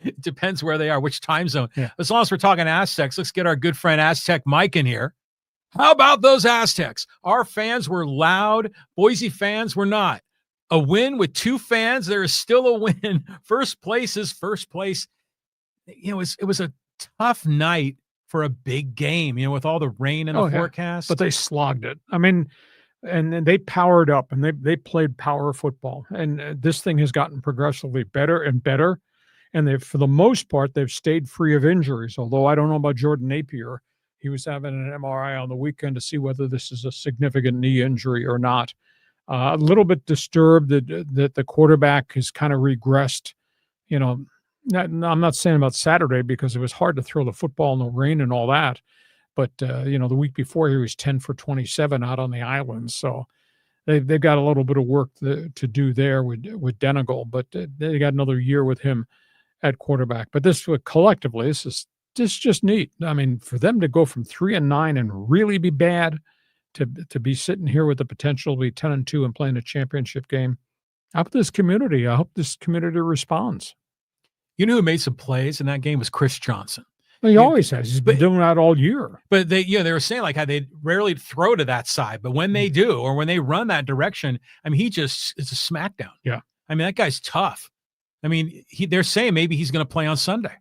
It depends where they are, which time zone. Yeah. As long as we're talking Aztecs, let's get our good friend Aztec Mike in here. How about those Aztecs? Our fans were loud. Boise fans were not. A win with 2 fans. There is still a win. First place is first place. It was a tough night for a big game, with all the rain in the forecast. But they slogged it. I mean, and they powered up, and they played power football. And this thing has gotten progressively better and better. And for the most part, they've stayed free of injuries, although I don't know about Jordan Napier. He was having an MRI on the weekend to see whether this is a significant knee injury or not. A little bit disturbed that the quarterback has kind of regressed. I'm not saying about Saturday, because it was hard to throw the football in the rain and all that. But, the week before, he was 10 for 27 out on the island. So they've got a little bit of work to do there with Denegal, but they got another year with him at quarterback. But collectively, this is just neat. I mean, for them to go from 3-9 and really be bad to be sitting here with the potential to be 10-2 and playing a championship game. I hope this community responds. Who made some plays in that game was Chris Johnson. Well, he always has. He's been doing that all year. But they were saying like how they rarely throw to that side, but when they do, or when they run that direction, I mean, it's a smackdown. Yeah. I mean, that guy's tough. I mean, they're saying maybe he's going to play on Sunday.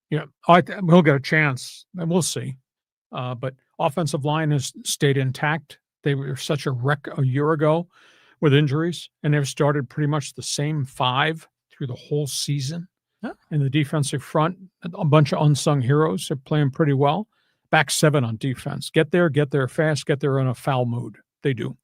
Yeah, he'll get a chance, and we'll see. But offensive line has stayed intact. They were such a wreck a year ago with injuries, and they've started pretty much the same 5 through the whole season. Huh. In the defensive front, a bunch of unsung heroes. They're playing pretty well. Back 7 on defense. Get there fast, get there in a foul mood. They do.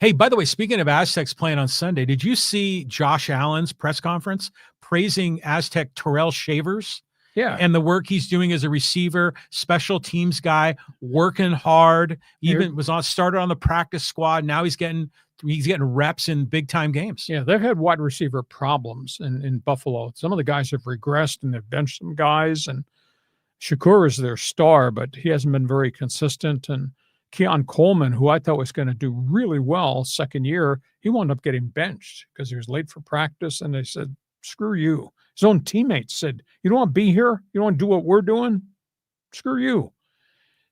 Hey, by the way, speaking of Aztecs playing on Sunday, did you see Josh Allen's press conference praising Aztec Terrell Shavers? Yeah. And the work he's doing as a receiver, special teams guy, working hard, even started on the practice squad. Now he's getting reps in big time games. Yeah, they've had wide receiver problems in Buffalo. Some of the guys have regressed and they've benched some guys, and Shakur is their star, but he hasn't been very consistent. And Keon Coleman, who I thought was going to do really well second year, he wound up getting benched because he was late for practice, and they said, screw you. His own teammates said, you don't want to be here? You don't want to do what we're doing? Screw you.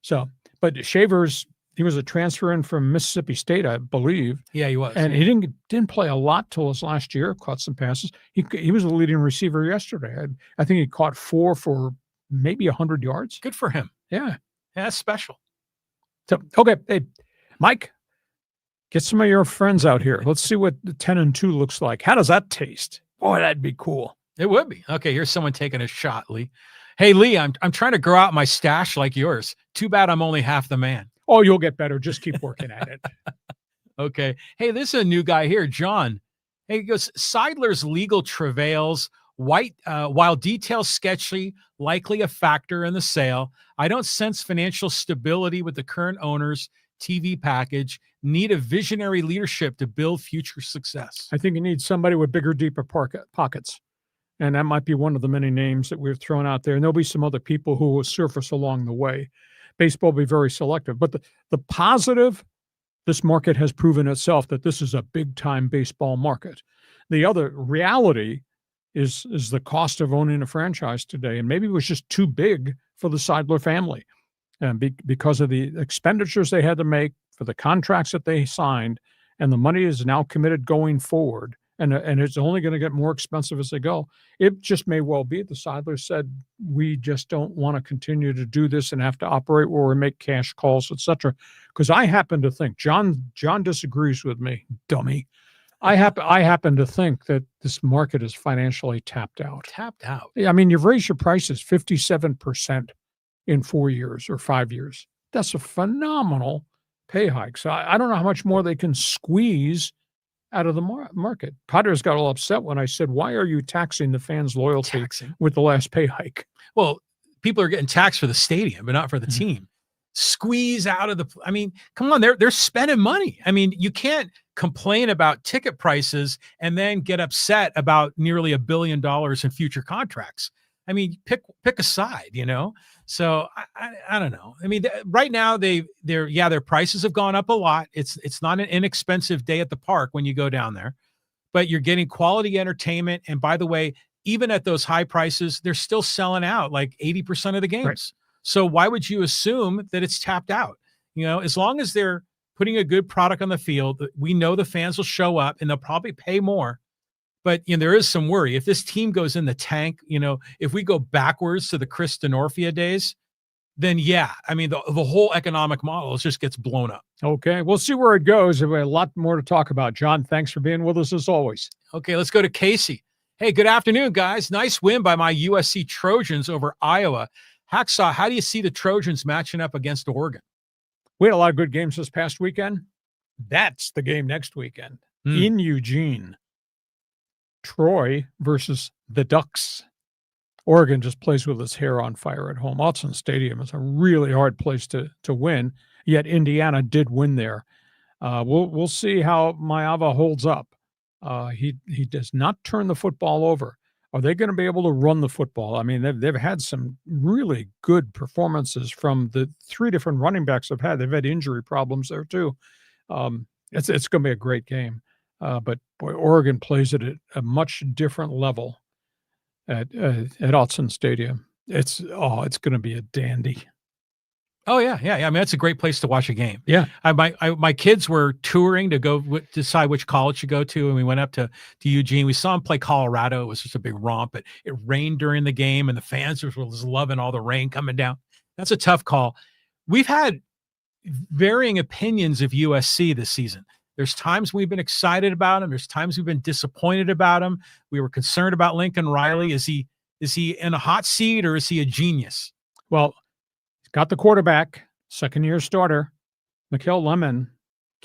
So, but Shavers, he was a transfer in from Mississippi State, I believe. Yeah, he was. And he didn't play a lot till his last year, caught some passes. He was the leading receiver yesterday. I think he caught 4 for maybe 100 yards. Good for him. Yeah. That's special. So, okay. Hey, Mike, get some of your friends out here. Let's see what the 10-2 looks like. How does that taste? Boy, that'd be cool. It would be. Okay, here's someone taking a shot, Lee. Hey, Lee, I'm trying to grow out my stash like yours. Too bad I'm only half the man. Oh, you'll get better. Just keep working at it. Okay. Hey, this is a new guy here, John. Hey, he goes, Seidler's legal travails, while details sketchy, likely a factor in the sale. I don't sense financial stability with the current owners, TV package, need a visionary leadership to build future success. I think you need somebody with bigger, deeper pockets. And that might be one of the many names that we've thrown out there. And there'll be some other people who will surface along the way. Baseball will be very selective. But the positive, this market has proven itself that this is a big-time baseball market. The other reality is the cost of owning a franchise today. And maybe it was just too big for the Seidler family. And because of the expenditures they had to make for the contracts that they signed, and the money is now committed going forward, and it's only going to get more expensive as they go. It just may well be the Seidlers said, we just don't want to continue to do this and have to operate where we make cash calls, etc. Because I happen to think, John disagrees with me, dummy. I happen to think that this market is financially tapped out. Tapped out. I mean, you've raised your prices 57% in 4 years or 5 years. That's a phenomenal pay hike. So I don't know how much more they can squeeze out of the market. Padres got all upset when I said, why are you taxing the fans' loyalty with the last pay hike? Well, people are getting taxed for the stadium, but not for the team. Squeeze out of I mean, come on, they're spending money. I mean, you can't complain about ticket prices and then get upset about nearly $1 billion in future contracts. I mean, pick a side, you know? So I don't know. I mean, right now their prices have gone up a lot. It's not an inexpensive day at the park when you go down there, but you're getting quality entertainment. And by the way, even at those high prices, they're still selling out like 80% of the games. Right. So why would you assume that it's tapped out? You know, as long as they're putting a good product on the field, we know the fans will show up and they'll probably pay more. But, you know, there is some worry. If this team goes in the tank, you know, if we go backwards to the Chris D'Onofrio days, then yeah, I mean, the whole economic model just gets blown up. Okay, we'll see where it goes. We have a lot more to talk about. John, thanks for being with us as always. Okay, let's go to Casey. Hey, good afternoon, guys. Nice win by my USC Trojans over Iowa. Hacksaw, how do you see the Trojans matching up against Oregon? We had a lot of good games this past weekend. That's the game next weekend in Eugene. Troy versus the Ducks. Oregon just plays with its hair on fire at home. Autzen Stadium is a really hard place to win, yet Indiana did win there. We'll see how Maava holds up. He does not turn the football over. Are they going to be able to run the football? I mean, they've had some really good performances from the 3 different running backs they've had. They've had injury problems there too. It's going to be a great game. But boy, Oregon plays it at a much different level at Autzen Stadium. It's going to be a dandy. Oh yeah. I mean, that's a great place to watch a game. Yeah. My kids were touring to go decide which college to go to, and we went up to Eugene. We saw them play Colorado. It was just a big romp, but it rained during the game, and the fans were just loving all the rain coming down. That's a tough call. We've had varying opinions of USC this season. There's times we've been excited about him. There's times we've been disappointed about him. We were concerned about Lincoln Riley. Is he in a hot seat, or is he a genius? Well, he's got the quarterback, second-year starter, Mikael Lemon.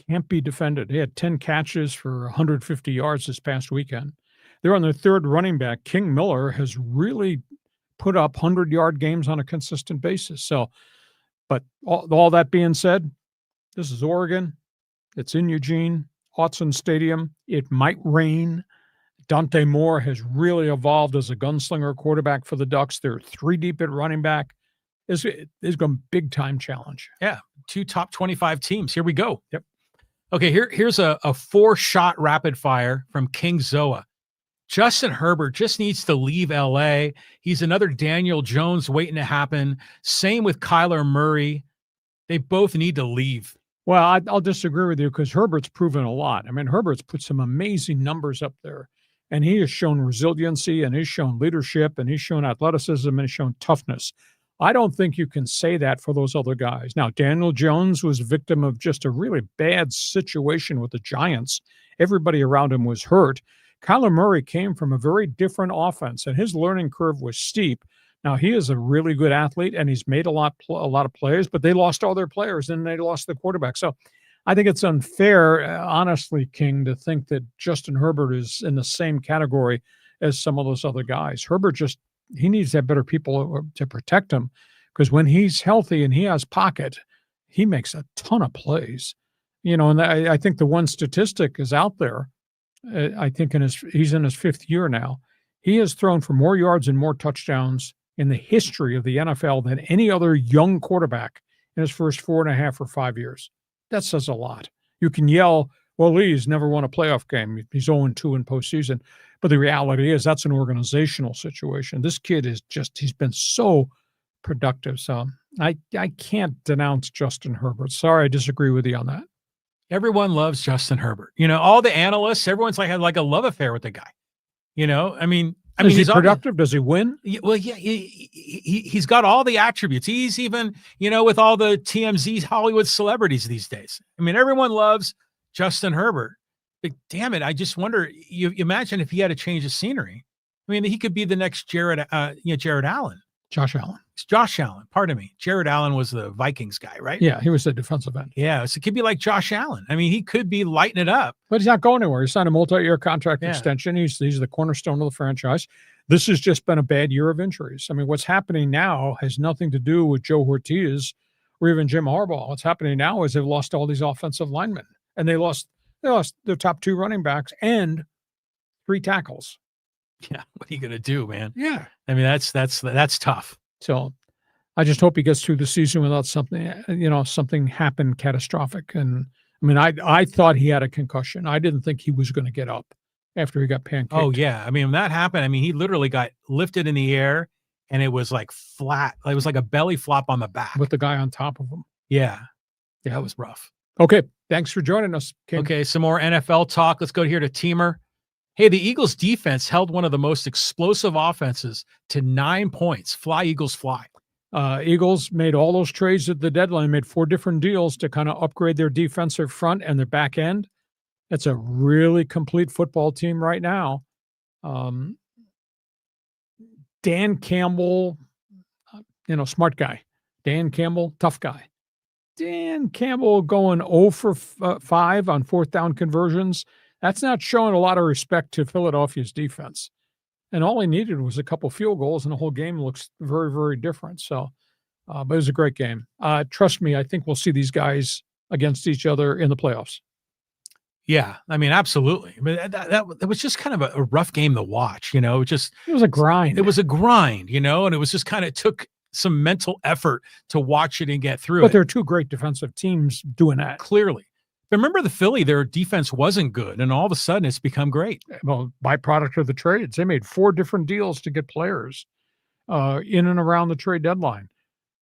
can't be defended. He had 10 catches for 150 yards this past weekend. They're on their third running back. King Miller has really put up 100-yard games on a consistent basis. So, but all that being said, this is Oregon. It's in Eugene, Autzen Stadium. It might rain. Dante Moore has really evolved as a gunslinger quarterback for the Ducks. They're 3 deep at running back. It's going to be a big-time challenge. Yeah, 2 top 25 teams. Here we go. Yep. Okay, here's a 4-shot rapid fire from King Zoa. Justin Herbert just needs to leave LA. He's another Daniel Jones waiting to happen. Same with Kyler Murray. They both need to leave. Well, I'll disagree with you because Herbert's proven a lot. I mean, Herbert's put some amazing numbers up there, and he has shown resiliency, and he's shown leadership, and he's shown athleticism, and he's shown toughness. I don't think you can say that for those other guys. Now, Daniel Jones was a victim of just a really bad situation with the Giants. Everybody around him was hurt. Kyler Murray came from a very different offense, and his learning curve was steep. Now, he is a really good athlete, and he's made a lot of plays, but they lost all their players, and they lost the quarterback. So I think it's unfair, honestly, King, to think that Justin Herbert is in the same category as some of those other guys. Herbert he needs to have better people to protect him, because when he's healthy and he has pocket, he makes a ton of plays. You know, and I think the one statistic is out there. I think he's in his 5th year now. He has thrown for more yards and more touchdowns in the history of the NFL than any other young quarterback in his first 4.5 or 5 years. That says a lot. You can yell, well, Lee's never won a playoff game. He's 0-2 in postseason. But the reality is that's an organizational situation. This kid he's been so productive. So I can't denounce Justin Herbert. Sorry, I disagree with you on that. Everyone loves Justin Herbert. You know, all the analysts, everyone's had like a love affair with the guy. You know, I mean, is he productive? Does he win? Well, yeah, he's got all the attributes. He's even, you know, with all the TMZ Hollywood celebrities these days. I mean, everyone loves Justin Herbert. But damn it, I just wonder. You imagine if he had a change of scenery. I mean, he could be the next Jared Allen. Josh Allen. It's Josh Allen. Pardon me. Jared Allen was the Vikings guy, right? Yeah, he was the defensive end. Yeah, so it could be like Josh Allen. I mean, he could be lighting it up. But he's not going anywhere. He signed a multi-year contract extension. He's the cornerstone of the franchise. This has just been a bad year of injuries. I mean, what's happening now has nothing to do with Joe Ortiz or even Jim Harbaugh. What's happening now is they've lost all these offensive linemen, and they lost their top 2 running backs and 3 tackles. Yeah, what are you going to do, man? Yeah. I mean, that's tough. So I just hope he gets through the season without something happen catastrophic. And I mean, I thought he had a concussion. I didn't think he was going to get up after he got pancaked. Oh yeah. I mean, when that happened, I mean, he literally got lifted in the air and it was like flat. It was like a belly flop on the back with the guy on top of him. Yeah. Yeah. That was rough. Okay. Thanks for joining us, King. Okay. Some more NFL talk. Let's go here to Teamer. Hey, the Eagles defense held one of the most explosive offenses to 9 points. Fly, Eagles, fly. Eagles made all those trades at the deadline, made 4 different deals to kind of upgrade their defensive front and their back end. It's a really complete football team right now. Dan Campbell, smart guy. Dan Campbell, tough guy. Dan Campbell going 0 for 5 on 4th down conversions. That's not showing a lot of respect to Philadelphia's defense. And all he needed was a couple field goals, and the whole game looks very, very different. So, but it was a great game. Trust me, I think we'll see these guys against each other in the playoffs. Yeah, I mean, absolutely. I mean, that was just kind of a rough game to watch. You know, it was a grind. It was a grind, and it was just kind of took some mental effort to watch it and get through. But there are 2 great defensive teams doing that. Clearly. But remember the Philly, their defense wasn't good, and all of a sudden it's become great. Well, byproduct of the trades. They made 4 different deals to get players in and around the trade deadline.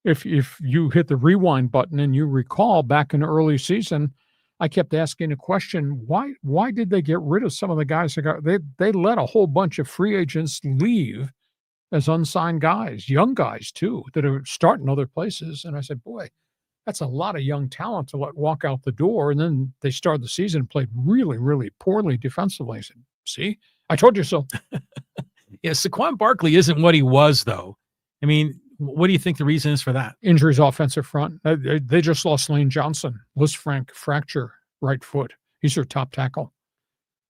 If you hit the rewind button and you recall back in the early season, I kept asking a question, why did they get rid of some of the guys they let a whole bunch of free agents leave as unsigned guys, young guys too, that are starting other places. And I said, boy, that's a lot of young talent to let walk out the door. And then they started the season and played really, really poorly defensively. I said, see, I told you so. Yeah, Saquon Barkley isn't what he was, though. I mean, what do you think the reason is for that? Injuries, offensive front. They just lost Lane Johnson, Lisfranc fracture right foot. He's their top tackle.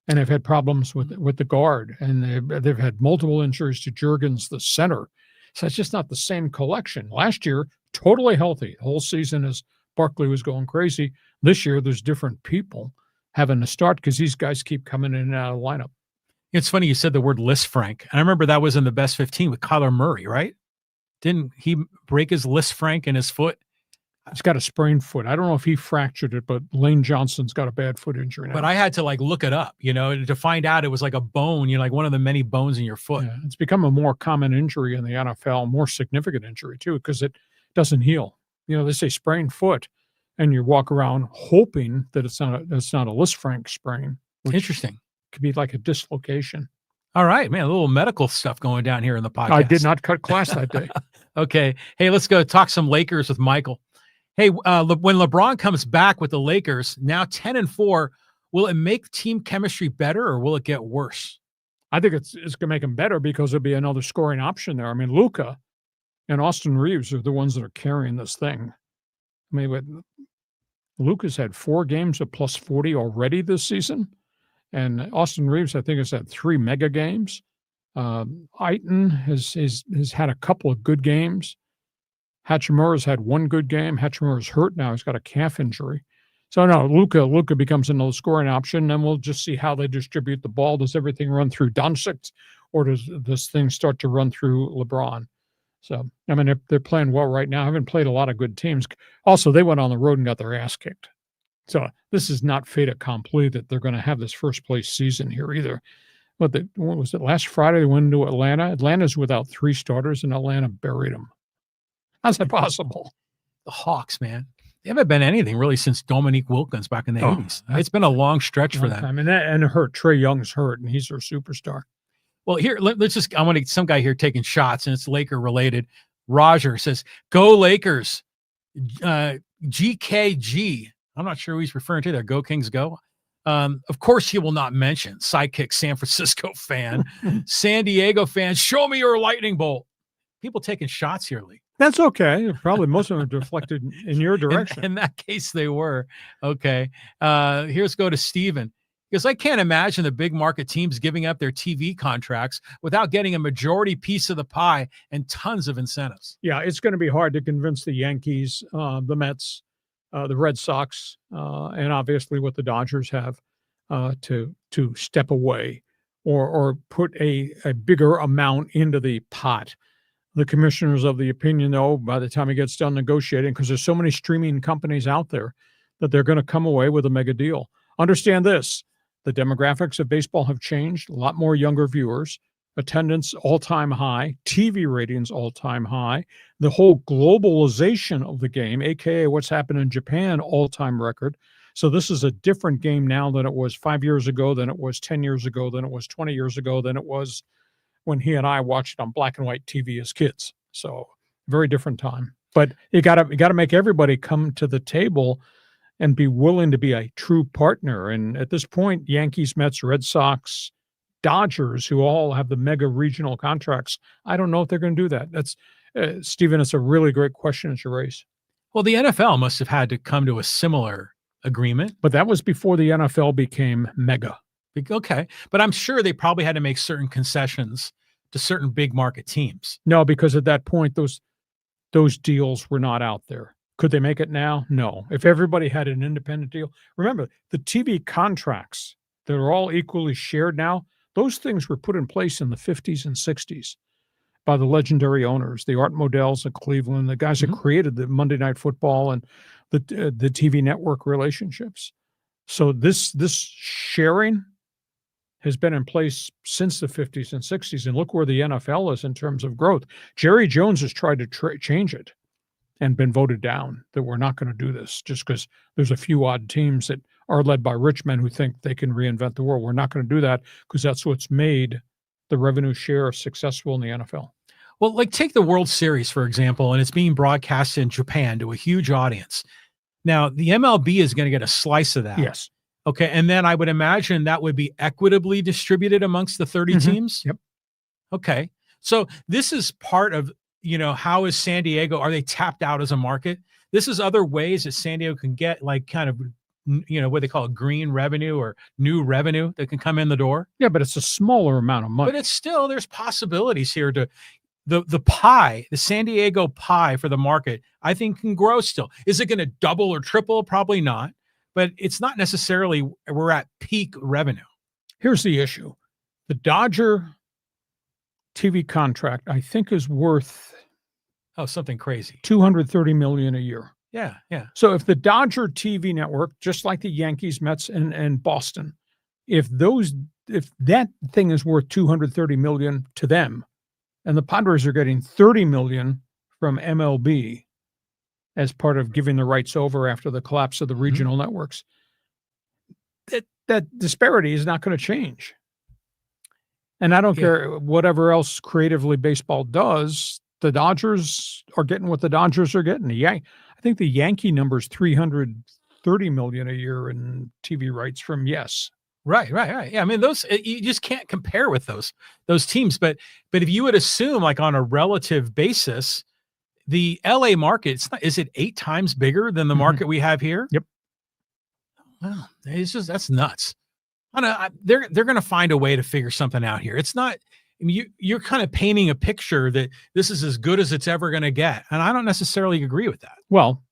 And they've had problems with the guard, and they've had multiple injuries to Juergens, the center. So it's just not the same collection. Last year, totally healthy. The whole season as Barkley was going crazy. This year, there's different people having to start because these guys keep coming in and out of the lineup. It's funny you said the word Lisfranc. I remember that was in the best 15 with Kyler Murray, right? Didn't he break his Lisfranc in his foot? He's got a sprained foot. I don't know if he fractured it, but Lane Johnson's got a bad foot injury now. But I had to like look it up, to find out it was like a bone, like one of the many bones in your foot. Yeah, it's become a more common injury in the NFL, more significant injury too, because it doesn't heal. They say sprained foot, and you walk around hoping that it's not a Lisfranc sprain. Interesting. Could be like a dislocation. All right, man, a little medical stuff going down here in the podcast. I did not cut class that day. Okay. Hey, let's go talk some Lakers with Michael. Hey, when LeBron comes back with the Lakers, now 10-4, will it make team chemistry better or will it get worse? I think it's going to make them better because there'll be another scoring option there. I mean, Luka and Austin Reeves are the ones that are carrying this thing. I mean, Luka's had 4 games of plus 40 already this season. And Austin Reeves, I think, has had 3 mega games. Aiton has had a couple of good games. Hachimura's had 1 good game. Hachimura's hurt now. He's got a calf injury. So, no, Luka becomes another scoring option, and we'll just see how they distribute the ball. Does everything run through Doncic, or does this thing start to run through LeBron? So, I mean, they're playing well right now. Haven't played a lot of good teams. Also, they went on the road and got their ass kicked. So this is not fait accompli that they're going to have this first-place season here either. What was it, last Friday they went into Atlanta? Atlanta's without 3 starters, and Atlanta buried them. How's that possible? The Hawks, man. They haven't been anything really since Dominique Wilkins back in the 80s. It's been a long stretch for them. Time. And hurt. Trae Young's hurt, and he's their superstar. Well, here, I want to get some guy here taking shots, and it's Laker related. Roger says, "Go Lakers." GKG. I'm not sure who he's referring to there. Go Kings, go. Of course, he will not mention sidekick San Francisco fan, San Diego fan. Show me your lightning bolt. People taking shots here, Lee. That's okay. Probably most of them are deflected in your direction. In that case, they were. Okay. Here's go to Steven. Because I can't imagine the big market teams giving up their TV contracts without getting a majority piece of the pie and tons of incentives. Yeah, it's going to be hard to convince the Yankees, the Mets, the Red Sox, and obviously what the Dodgers have to step away or put a bigger amount into the pot. The commissioner's of the opinion, though, by the time he gets done negotiating, because there's so many streaming companies out there, that they're going to come away with a mega deal. Understand this. The demographics of baseball have changed. A lot more younger viewers. Attendance all-time high. TV ratings all-time high. The whole globalization of the game, a.k.a. what's happened in Japan, all-time record. So this is a different game now than it was 5 years ago, than it was 10 years ago, than it was 20 years ago, than it was when he and I watched it on black and white TV as kids. So very different time. But you got to make everybody come to the table and be willing to be a true partner. And at this point, Yankees, Mets, Red Sox, Dodgers, who all have the mega regional contracts, I don't know if they're going to do that. That's Stephen, it's a really great question that you raise. Well, the NFL must have had to come to a similar agreement. But that was before the NFL became mega. Okay. But I'm sure they probably had to make certain concessions to certain big market teams. No, because at that point, those deals were not out there. Could they make it now? No. If everybody had an independent deal. Remember, the TV contracts that are all equally shared now, those things were put in place in the 50s and 60s by the legendary owners, the Art Modells of Cleveland, the guys that created the Monday Night Football and the TV network relationships. So this sharing has been in place since the 50s and 60s. And look where the NFL is in terms of growth. Jerry Jones has tried to change it and been voted down, that we're not going to do this just because there's a few odd teams that are led by rich men who think they can reinvent the world. We're not going to do that because that's what's made the revenue share successful in the NFL. Well, like take the World Series, for example, and it's being broadcast in Japan to a huge audience. Now, the MLB is going to get a slice of that. Yes. Okay. And then I would imagine that would be equitably distributed amongst the 30 teams. Yep. Okay. So this is part of, how is San Diego, are they tapped out as a market? This is other ways that San Diego can get like kind of what they call green revenue or new revenue that can come in the door. Yeah, but it's a smaller amount of money. But it's still, there's possibilities here to the pie, the San Diego pie for the market, I think can grow still. Is it going to double or triple? Probably not. But it's not necessarily we're at peak revenue. Here's the issue. The Dodger TV contract, I think, is worth something crazy. $230 million a year. Yeah, yeah. So if the Dodger TV network, just like the Yankees, Mets, and Boston, if that thing is worth $230 million to them, and the Padres are getting $30 million from MLB as part of giving the rights over after the collapse of the regional networks, that disparity is not going to change. And I don't care whatever else creatively baseball does. The Dodgers are getting what the Dodgers are getting. I think the Yankee number is $330 million a year in TV rights from Yes. Right. Yeah, I mean, those you just can't compare with those teams. But if you would assume, like on a relative basis, the LA market, is it 8 times bigger than the market we have here? Yep. Wow, that's nuts. They're going to find a way to figure something out here. It's not. I mean, you're kind of painting a picture that this is as good as it's ever going to get, and I don't necessarily agree with that. Well,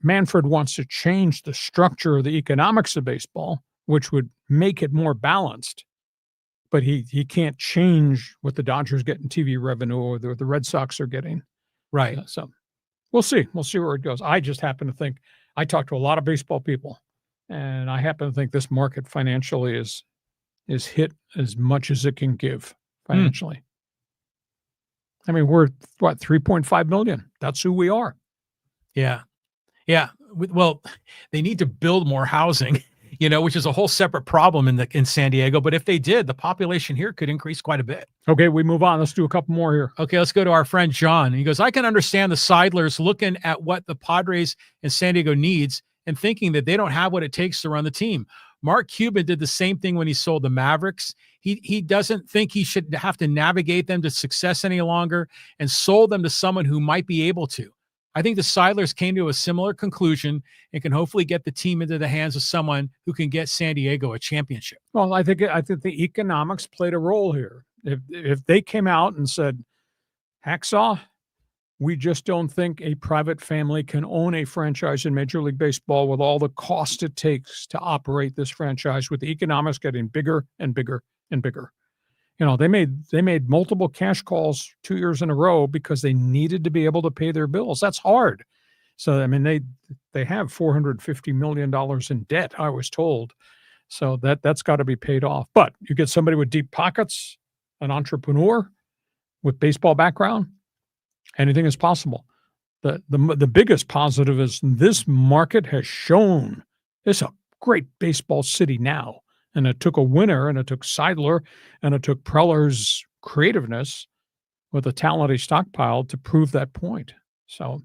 Manfred wants to change the structure of the economics of baseball, which would make it more balanced, but he can't change what the Dodgers get in TV revenue or the Red Sox are getting. Right. So we'll see. We'll see where it goes. I just happen to think, I talk to a lot of baseball people, and I happen to think this market financially is hit as much as it can give financially. I mean, we're what, 3.5 million. That's who we are. Yeah. Yeah. Well, they need to build more housing, which is a whole separate problem in San Diego. But if they did, the population here could increase quite a bit. Okay, we move on. Let's do a couple more here. Okay, let's go to our friend John. He goes, I can understand the Seidlers looking at what the Padres and San Diego needs and thinking that they don't have what it takes to run the team. Mark Cuban did the same thing when he sold the Mavericks. He doesn't think he should have to navigate them to success any longer and sold them to someone who might be able to. I think the Seidlers came to a similar conclusion and can hopefully get the team into the hands of someone who can get San Diego a championship. Well, I think the economics played a role here. If they came out and said, Hacksaw, we just don't think a private family can own a franchise in Major League Baseball with all the cost it takes to operate this franchise, with the economics getting bigger and bigger and bigger. They made multiple cash calls 2 years in a row because they needed to be able to pay their bills. That's hard. So, I mean, they have $450 million in debt, I was told. So that's got to be paid off. But you get somebody with deep pockets, an entrepreneur with baseball background, anything is possible. The biggest positive is this market has shown it's a great baseball city now. And it took a winner, and it took Seidler, and it took Preller's creativeness with the talent he stockpiled to prove that point. So,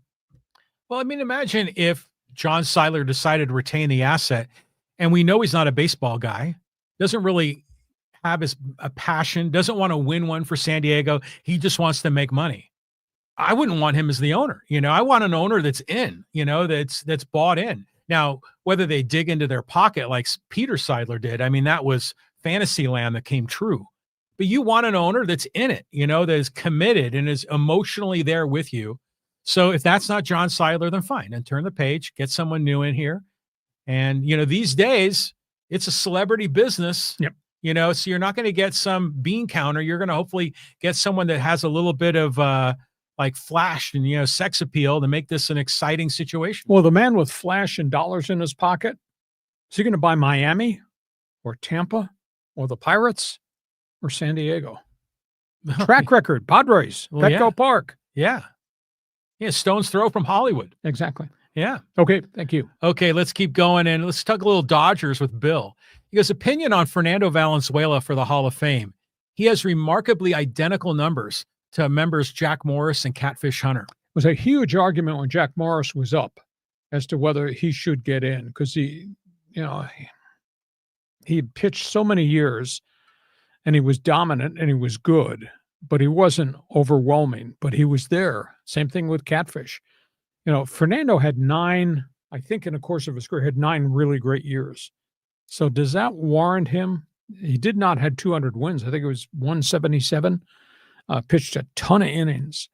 well, I mean, imagine if John Seidler decided to retain the asset, and we know he's not a baseball guy, doesn't really have a passion, doesn't want to win one for San Diego. He just wants to make money. I wouldn't want him as the owner. I want an owner that's in, that's bought in. Now, whether they dig into their pocket like Peter Seidler did, I mean, that was fantasy land that came true. But you want an owner that's in it, that is committed and is emotionally there with you. So if that's not John Seidler, then fine. Then turn the page, get someone new in here. And, these days, it's a celebrity business. Yep. So you're not going to get some bean counter. You're going to hopefully get someone that has a little bit of like flash and, sex appeal to make this an exciting situation. Well, the man with flash and dollars in his pocket, is he going to buy Miami or Tampa or the Pirates or San Diego? Track record, Padres, Petco Park. Yeah. Yeah, stone's throw from Hollywood. Exactly. Yeah. Okay, thank you. Okay, let's keep going, and let's talk a little Dodgers with Bill. He has opinion on Fernando Valenzuela for the Hall of Fame. He has remarkably identical numbers to members Jack Morris and Catfish Hunter. It was a huge argument when Jack Morris was up as to whether he should get in, because he pitched so many years and he was dominant and he was good, but he wasn't overwhelming, but he was there. Same thing with Catfish. Fernando had 9 I think in the course of his career, had 9 really great years. So does that warrant him? He did not have 200 wins. I think it was 177. Pitched a ton of innings.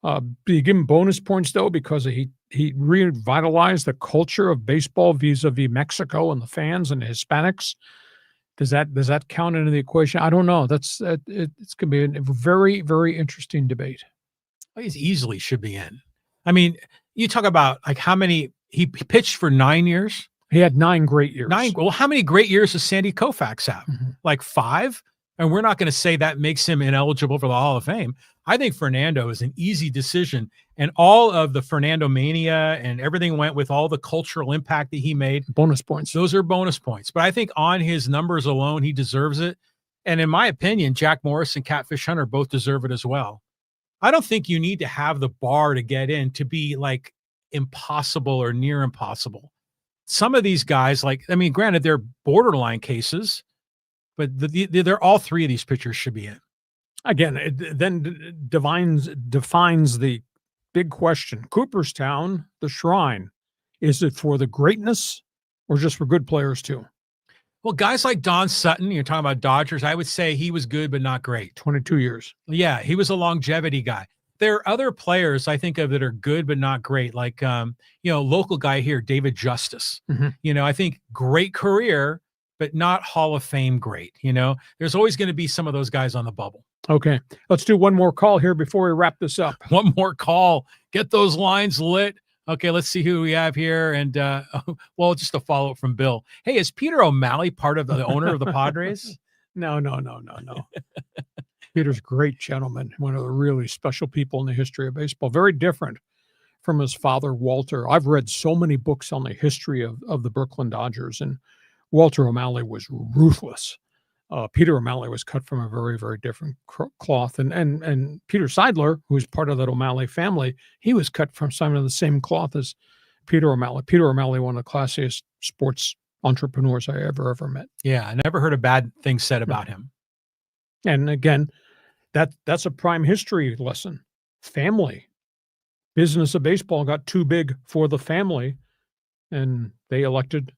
Do you give him bonus points, though, because he revitalized the culture of baseball vis-a-vis Mexico and the fans and the Hispanics? Does that count into the equation? I don't know. It's going to be a very, very interesting debate. Well, he easily should be in. I mean, you talk about like how many he pitched for 9 years. He had 9 great years. 9. Well, how many great years does Sandy Koufax have? Mm-hmm. Like 5? And we're not going to say that makes him ineligible for the Hall of Fame. I think Fernando is an easy decision. And all of the Fernando mania and everything went with all the cultural impact that he made. Bonus points. Those are bonus points. But I think on his numbers alone, he deserves it. And in my opinion, Jack Morris and Catfish Hunter both deserve it as well. I don't think you need to have the bar to get in to be like impossible or near impossible. Some of these guys, like, I mean, granted, they're borderline cases, but they're all 3 of these pitchers should be in. Again, it then defines the big question. Cooperstown, the Shrine, is it for the greatness or just for good players too? Well, guys like Don Sutton, you're talking about Dodgers, I would say he was good but not great. 22 years. Yeah, he was a longevity guy. There are other players I think of that are good but not great, like local guy here, David Justice. Mm-hmm. I think great career, but not Hall of Fame great. There's always going to be some of those guys on the bubble. Okay, let's do one more call here before we wrap this up. One more call. Get those lines lit. Okay, let's see who we have here. And, just a follow-up from Bill. Hey, is Peter O'Malley part of the owner of the Padres? No. Peter's a great gentleman, one of the really special people in the history of baseball. Very different from his father, Walter. I've read so many books on the history of the Brooklyn Dodgers, and Walter O'Malley was ruthless. Peter O'Malley was cut from a very, very different cloth. And Peter Seidler, who's part of that O'Malley family, he was cut from some of the same cloth as Peter O'Malley. Peter O'Malley, one of the classiest sports entrepreneurs I ever met. Yeah, I never heard a bad thing said about him. And again, that's a prime history lesson. Family. Business of baseball got too big for the family, and they elected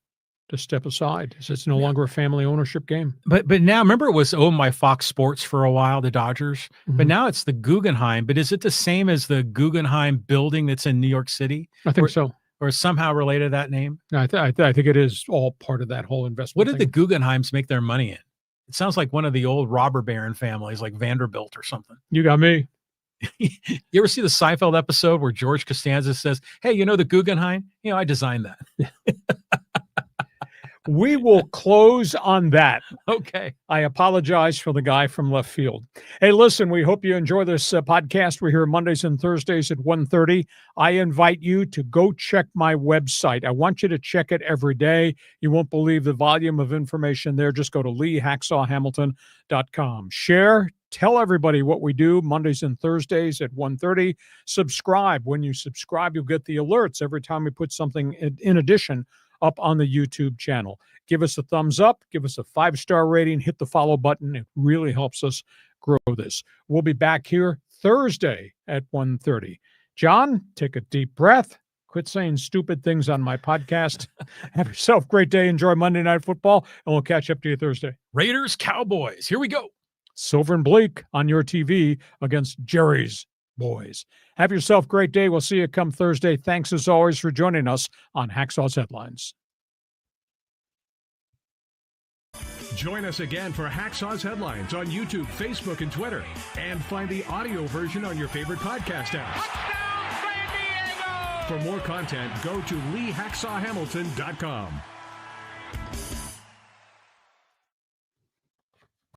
to step aside. It's no longer a family ownership game. But now, remember, it was owned by Fox Sports for a while, the Dodgers. Mm-hmm. But now it's the Guggenheim. But is it the same as the Guggenheim building that's in New York City? I think so. Or somehow related to that name? I think it is all part of that whole investment. What did the Guggenheims make their money in? It sounds like one of the old robber baron families, like Vanderbilt or something. You got me. You ever see the Seinfeld episode where George Costanza says, hey, the Guggenheim? I designed that. We will close on that. Okay. I apologize for the guy from left field. Hey, listen, we hope you enjoy this podcast. We're here Mondays and Thursdays at 1:30. I invite you to go check my website. I want you to check it every day. You won't believe the volume of information there. Just go to LeeHacksawHamilton.com. Share. Tell everybody what we do Mondays and Thursdays at 1:30. Subscribe. When you subscribe, you'll get the alerts every time we put something in addition up on the YouTube channel. Give us a thumbs up, give us a 5-star rating, hit the follow button. It really helps us grow this. We'll be back here Thursday at 1:30. John, take a deep breath. Quit saying stupid things on my podcast. Have yourself a great day. Enjoy Monday Night Football, and we'll catch up to you Thursday. Raiders, Cowboys. Here we go. Silver and Bleak on your TV against Jerry's boys. Have yourself a great day. We'll see you come Thursday. Thanks as always for joining us on Hacksaw's Headlines. Join us again for Hacksaw's Headlines on YouTube, Facebook, and Twitter. And find the audio version on your favorite podcast apps. For more content, go to LeeHacksawHamilton.com.